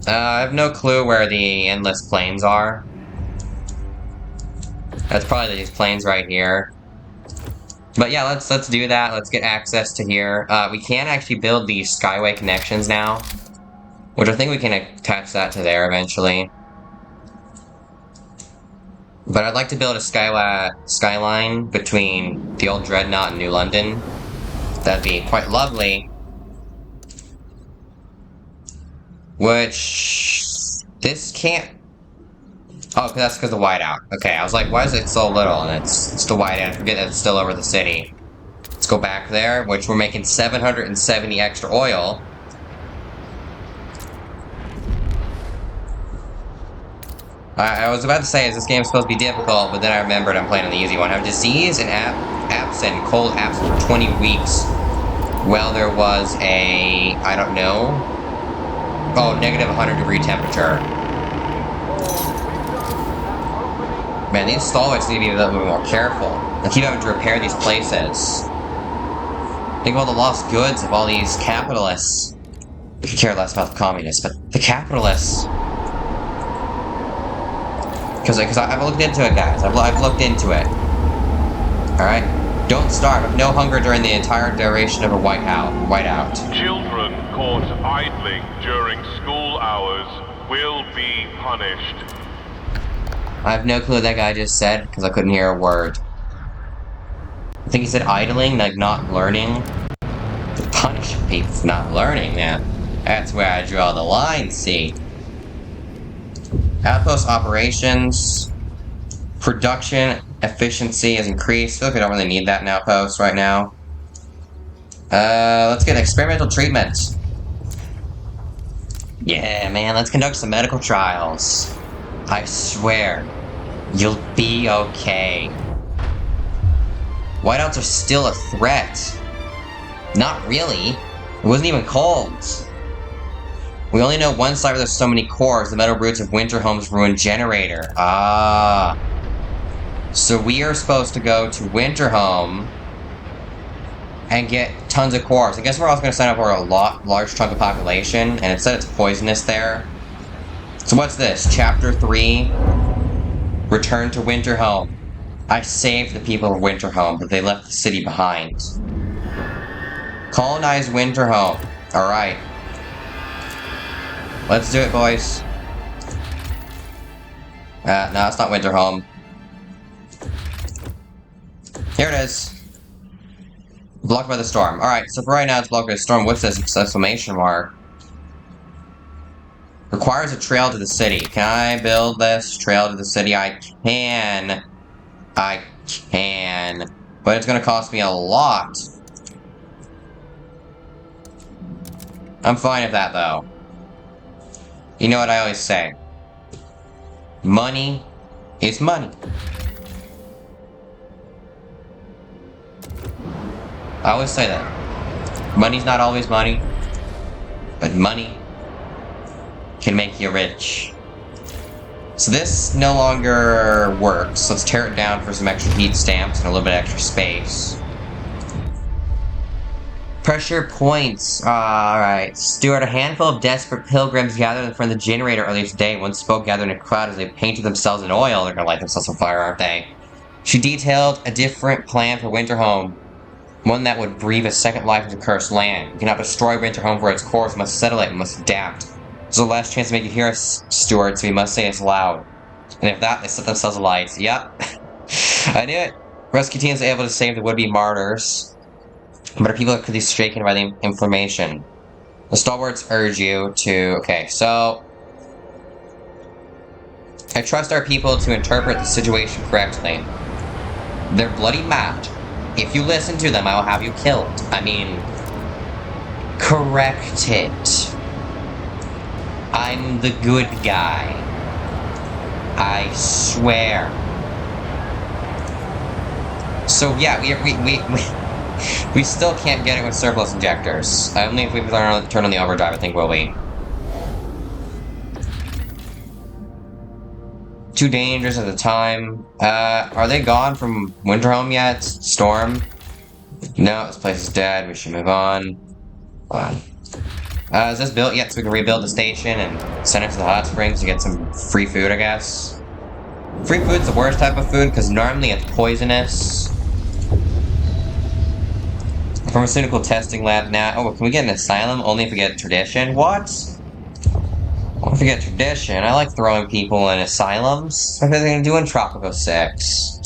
I have no clue where the endless plains are. That's probably these plains right here. But yeah, let's do that. Let's get access to here. We can actually build these skyway connections now, which I think we can attach that to there eventually. But I'd like to build a skyline between the old Dreadnought and New London. That'd be quite lovely. Which... this can't... oh, that's because of the whiteout. Okay, I was like, why is it so little? And it's the whiteout. I forget that it's still over the city. Let's go back there, which we're making 770 extra oil. I was about to say, is this game supposed to be difficult, but then I remembered I'm playing on the easy one. I have disease and absent, cold absent for 20 weeks. Well, there was a, I don't know. Oh, negative 100-degree temperature. Man, these stalwarts need to be a little bit more careful. I keep having to repair these places. Think of all the lost goods of all these capitalists. We could care less about the communists, but the capitalists. Because I've looked into it, guys. I've looked into it. Alright? Don't starve. Have no hunger during the entire duration of a whiteout. Children caught idling during school hours will be punished. I have no clue what that guy just said, because I couldn't hear a word. I think he said idling, like not learning. To punish people for not learning, man. That's where I draw the line, see? Outpost operations. Production efficiency has increased. I feel like we don't really need that in outpost right now. Let's get experimental treatment. Yeah, man, let's conduct some medical trials. I swear, you'll be okay. Whiteouts are still a threat. Not really. It wasn't even cold. We only know one side where there's so many cores. The metal roots of Winterhome's ruined generator. Ah. So we are supposed to go to Winterhome and get tons of cores. I guess we're also going to sign up for a large chunk of population, and it said it's poisonous there. So what's this? Chapter 3. Return to Winterhome. I saved the people of Winterhome, but they left the city behind. Colonize Winterhome. Alright. Let's do it, boys. No, it's not Winterhome. Here it is. Blocked by the storm. Alright, so for right now it's blocked by the storm. What's this? Exclamation mark. Requires a trail to the city. Can I build this trail to the city? I can. I can. But it's gonna cost me a lot. I'm fine with that, though. You know what I always say. Money is money. I always say that. Money's not always money, but money can make you rich. So this no longer works. Let's tear it down for some extra heat stamps and a little bit extra space. Pressure points. Alright. Stuart, a handful of desperate pilgrims gathered in front of the generator earlier today. One spoke gathered in a crowd as they painted themselves in oil. They're gonna light themselves on fire, aren't they? She detailed a different plan for Winterhome. One that would breathe a second life into cursed land. You cannot destroy Winterhome for its course. We must settle it and must adapt. There's the last chance to make you hear us, Stuart, so we must say it loud. And if that, they set themselves alight. Yep. I knew it. Rescue teams are able to save the would-be martyrs, but our people are pretty shaken by the inflammation. The stalwarts urge you to... Okay, so... I trust our people to interpret the situation correctly. They're bloody mad. If you listen to them, I will have you killed. I mean... Correct it. I'm the good guy. I swear. So yeah, we still can't get it with surplus injectors. Only if we turn on the overdrive, I think, will we? Too dangerous at the time. Are they gone from Winterhome yet? Storm? No, this place is dead. We should move on. Hold on. Is this built yet so we can rebuild the station and send it to the hot springs to get some free food, I guess? Free food's the worst type of food because normally it's poisonous. Pharmaceutical testing lab now. Oh, can we get an asylum? Only if we get tradition? What? Only if we get tradition. I like throwing people in asylums. What are they gonna do in Tropico 6?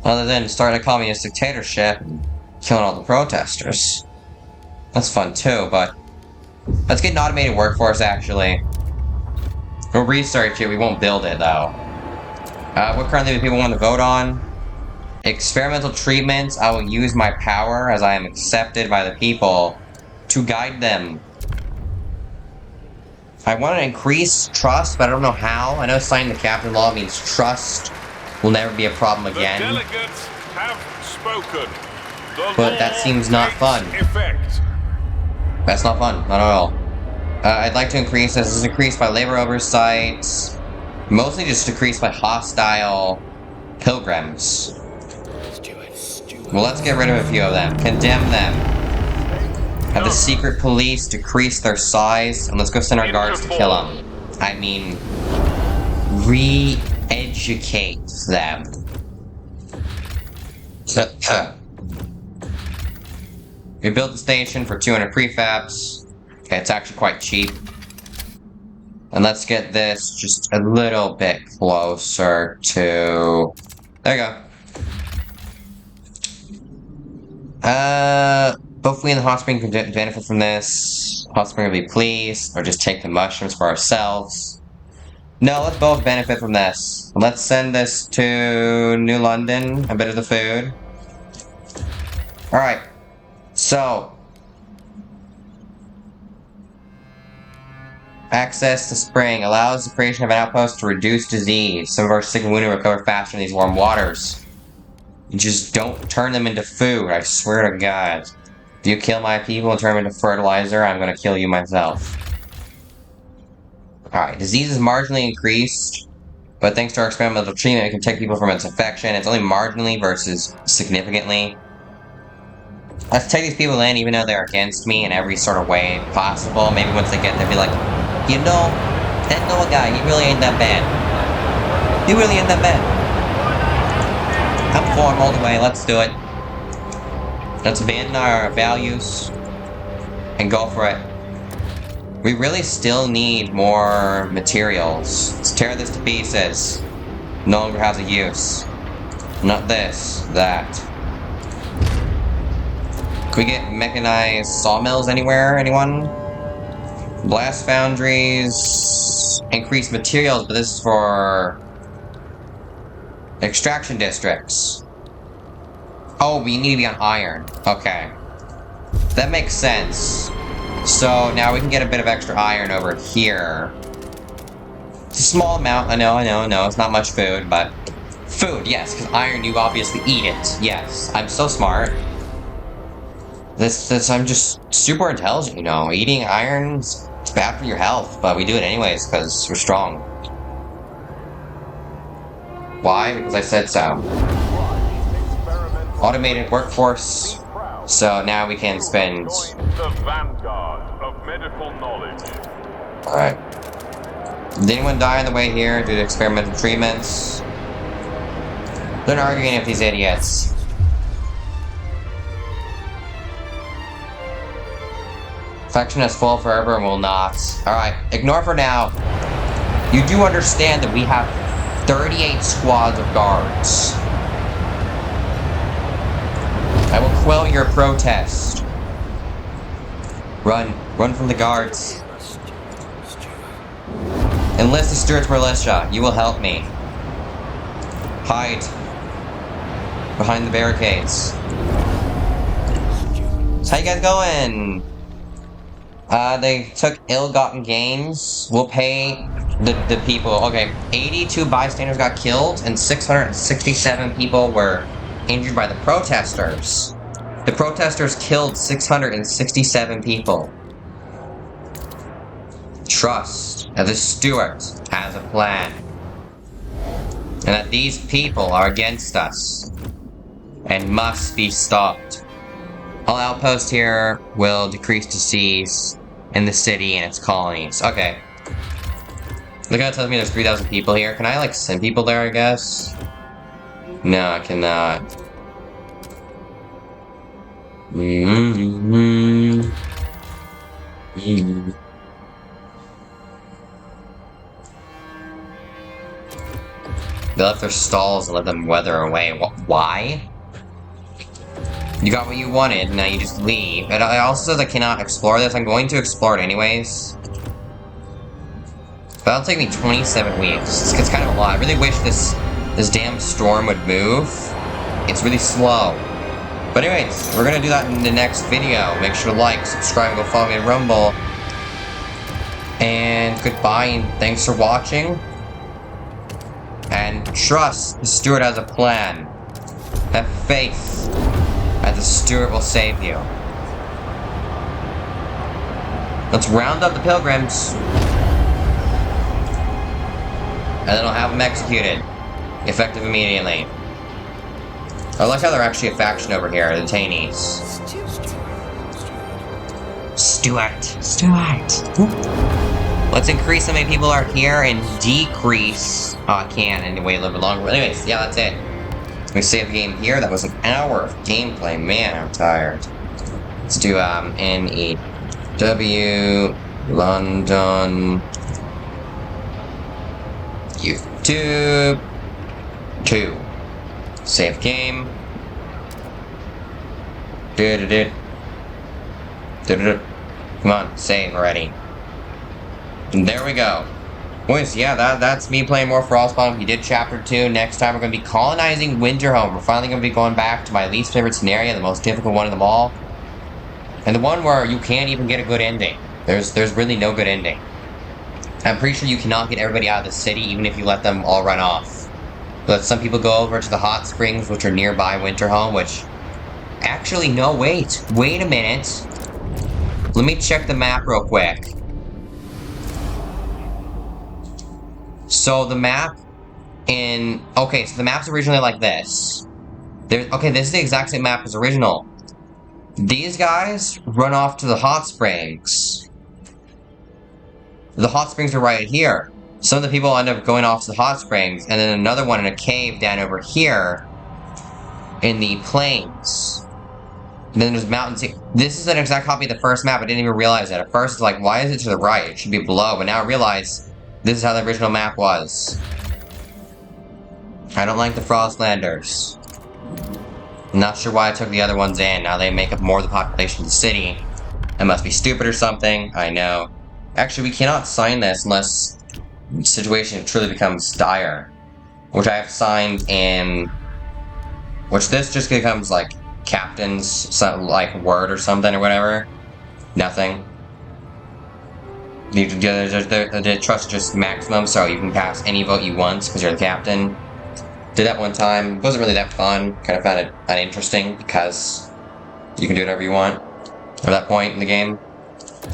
Other than start a communist dictatorship and killing all the protesters. That's fun too, but let's get an automated workforce actually. We'll research it, we won't build it though. What currently do people want to vote on? Experimental treatments, I will use my power as I am accepted by the people to guide them. I want to increase trust, but I don't know how. I know signing the captain law means trust will never be a problem again. The delegates have spoken. But that seems not fun. Effect. That's not fun, not at all. I'd like to increase this. This is increased by labor oversight. Mostly just decreased by hostile pilgrims. Well, let's get rid of a few of them. Condemn them. Have the secret police decrease their size, and let's go send our guards to kill them. I mean, re-educate them. We built the station for 200 prefabs. Okay, it's actually quite cheap. And let's get this just a little bit closer to... There you go. Hopefully the hot spring can benefit from this. Hot spring will be pleased, or just take the mushrooms for ourselves. No, let's both benefit from this. Let's send this to New London, a bit of the food. Alright, so... Access to spring allows the creation of an outpost to reduce disease. Some of our sick and wounded recover faster in these warm waters. You just don't turn them into food, I swear to God. If you kill my people and turn them into fertilizer, I'm gonna kill you myself. Alright, disease is marginally increased, but thanks to our experimental treatment, it can protect people from its infection. It's only marginally versus significantly. Let's take these people in, even though they're against me in every sort of way possible. Maybe once they get there, be like, you know, that Noah guy, he really ain't that bad. He really ain't that bad. I'm for him all the way, let's do it. Let's abandon our values and go for it. We really still need more materials. Let's tear this to pieces. No longer has a use. Not this, that. Can we get mechanized sawmills anywhere? Anyone? Blast foundries. Increase materials, but this is for extraction districts. Oh, we need to be on iron. Okay. That makes sense. So now we can get a bit of extra iron over here. It's a small amount. I know. It's not much food, but food, yes, because iron, you obviously eat it. Yes, I'm so smart. I'm just super intelligent, you know. Eating iron, it's bad for your health, but we do it anyways because we're strong. Why? Because I said so. Automated workforce. So now we can spend... The vanguard of medical knowledge. Alright. Did anyone die on the way here due to experimental treatments? They're not arguing with these idiots. Faction is full forever and will not. Alright, ignore for now. You do understand that we have 38 squads of guards. I will quell your protest. Run. Run from the guards. Enlist the Stuart's militia. You will help me. Hide. Behind the barricades. So how you guys going? They took ill-gotten gains. We'll pay the people. Okay, 82 bystanders got killed, and 667 people were injured by the protesters. The protesters killed 667 people. Trust that the Stuart has a plan. And that these people are against us. And must be stopped. All outposts here will decrease disease. in the city and its colonies. Okay. Look how it tells me there's 3,000 people here. Can I, like, send people there, I guess? No, I cannot. They left their stalls and let them weather away. Why? You got what you wanted, now you just leave. It also says I cannot explore this. I'm going to explore it anyways. But that'll take me 27 weeks. It's kind of a lot. I really wish this damn storm would move. It's really slow. But anyways, we're gonna do that in the next video. Make sure to like, subscribe, and go follow me on Rumble. And goodbye, and thanks for watching. And trust the Steward has a plan. Have faith that the Steward will save you. Let's round up the pilgrims. And then I'll have them executed. Effective immediately. I like how they're actually a faction over here, the detainees. Stuart. Let's increase how many people are here and decrease... Oh, I can anyway, a little bit longer. But anyways, yeah, that's it. We save the game here. That was an hour of gameplay. Man, I'm tired. Let's do, NEW... London... YouTube... 2. Save game. Come on, save already. And there we go. Boys, yeah, that's me playing more Frostpunk. We did Chapter 2. Next time we're going to be colonizing Winterhome. We're finally going to be going back to my least favorite scenario, the most difficult one of them all. And the one where you can't even get a good ending. There's really no good ending. I'm pretty sure you cannot get everybody out of the city, even if you let them all run off. Let some people go over to the hot springs, which are nearby Winterhome, which... Actually, no, wait. Wait a minute. Let me check the map real quick. So, the map in... Okay, so the map's originally like this. Okay, this is the exact same map as original. These guys run off to the hot springs. The hot springs are right here. Some of the people end up going off to the hot springs, and then another one in a cave down over here in the plains. And then there's mountains here. This is an exact copy of the first map. I didn't even realize that. At first, like, why is it to the right? It should be below. But now I realize this is how the original map was. I don't like the Frostlanders. I'm not sure why I took the other ones in. Now they make up more of the population of the city. I must be stupid or something. I know. Actually, we cannot sign this unless the situation truly becomes dire. Which I have signed in... Which this just becomes, like, captain's, like, word or something or whatever. Nothing. The trust is just maximum, so you can pass any vote you want because you're the captain. Did that one time. It wasn't really that fun. Kind of found it uninteresting because you can do whatever you want at that point in the game.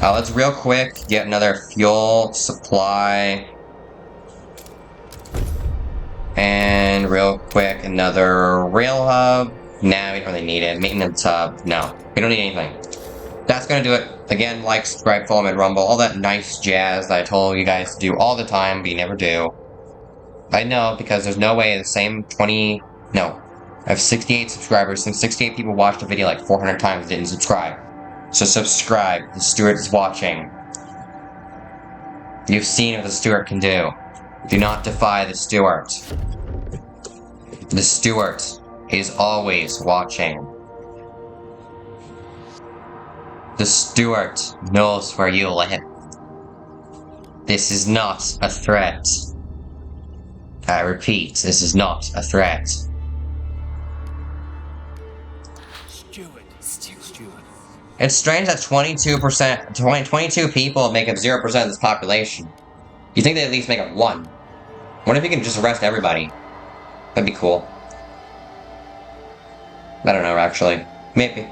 Let's real quick get another fuel supply. And real quick, another rail hub. Nah, we don't really need it. Maintenance hub. No, we don't need anything. That's gonna do it. Again, like, subscribe, follow me at Rumble. All that nice jazz that I told you guys to do all the time, but you never do. I know, because there's no way the same 20... No. I have 68 subscribers. Since 68 people watched the video like 400 times and didn't subscribe. So subscribe. The Steward is watching. You've seen what the Steward can do. Do not defy the Steward. The Steward is always watching. The Steward knows where you live. This is not a threat. I repeat, this is not a threat. Steward. It's strange that 22 people make up 0% of this population. You think they at least make up 1. What if you can just arrest everybody? That'd be cool. I don't know, actually. Maybe.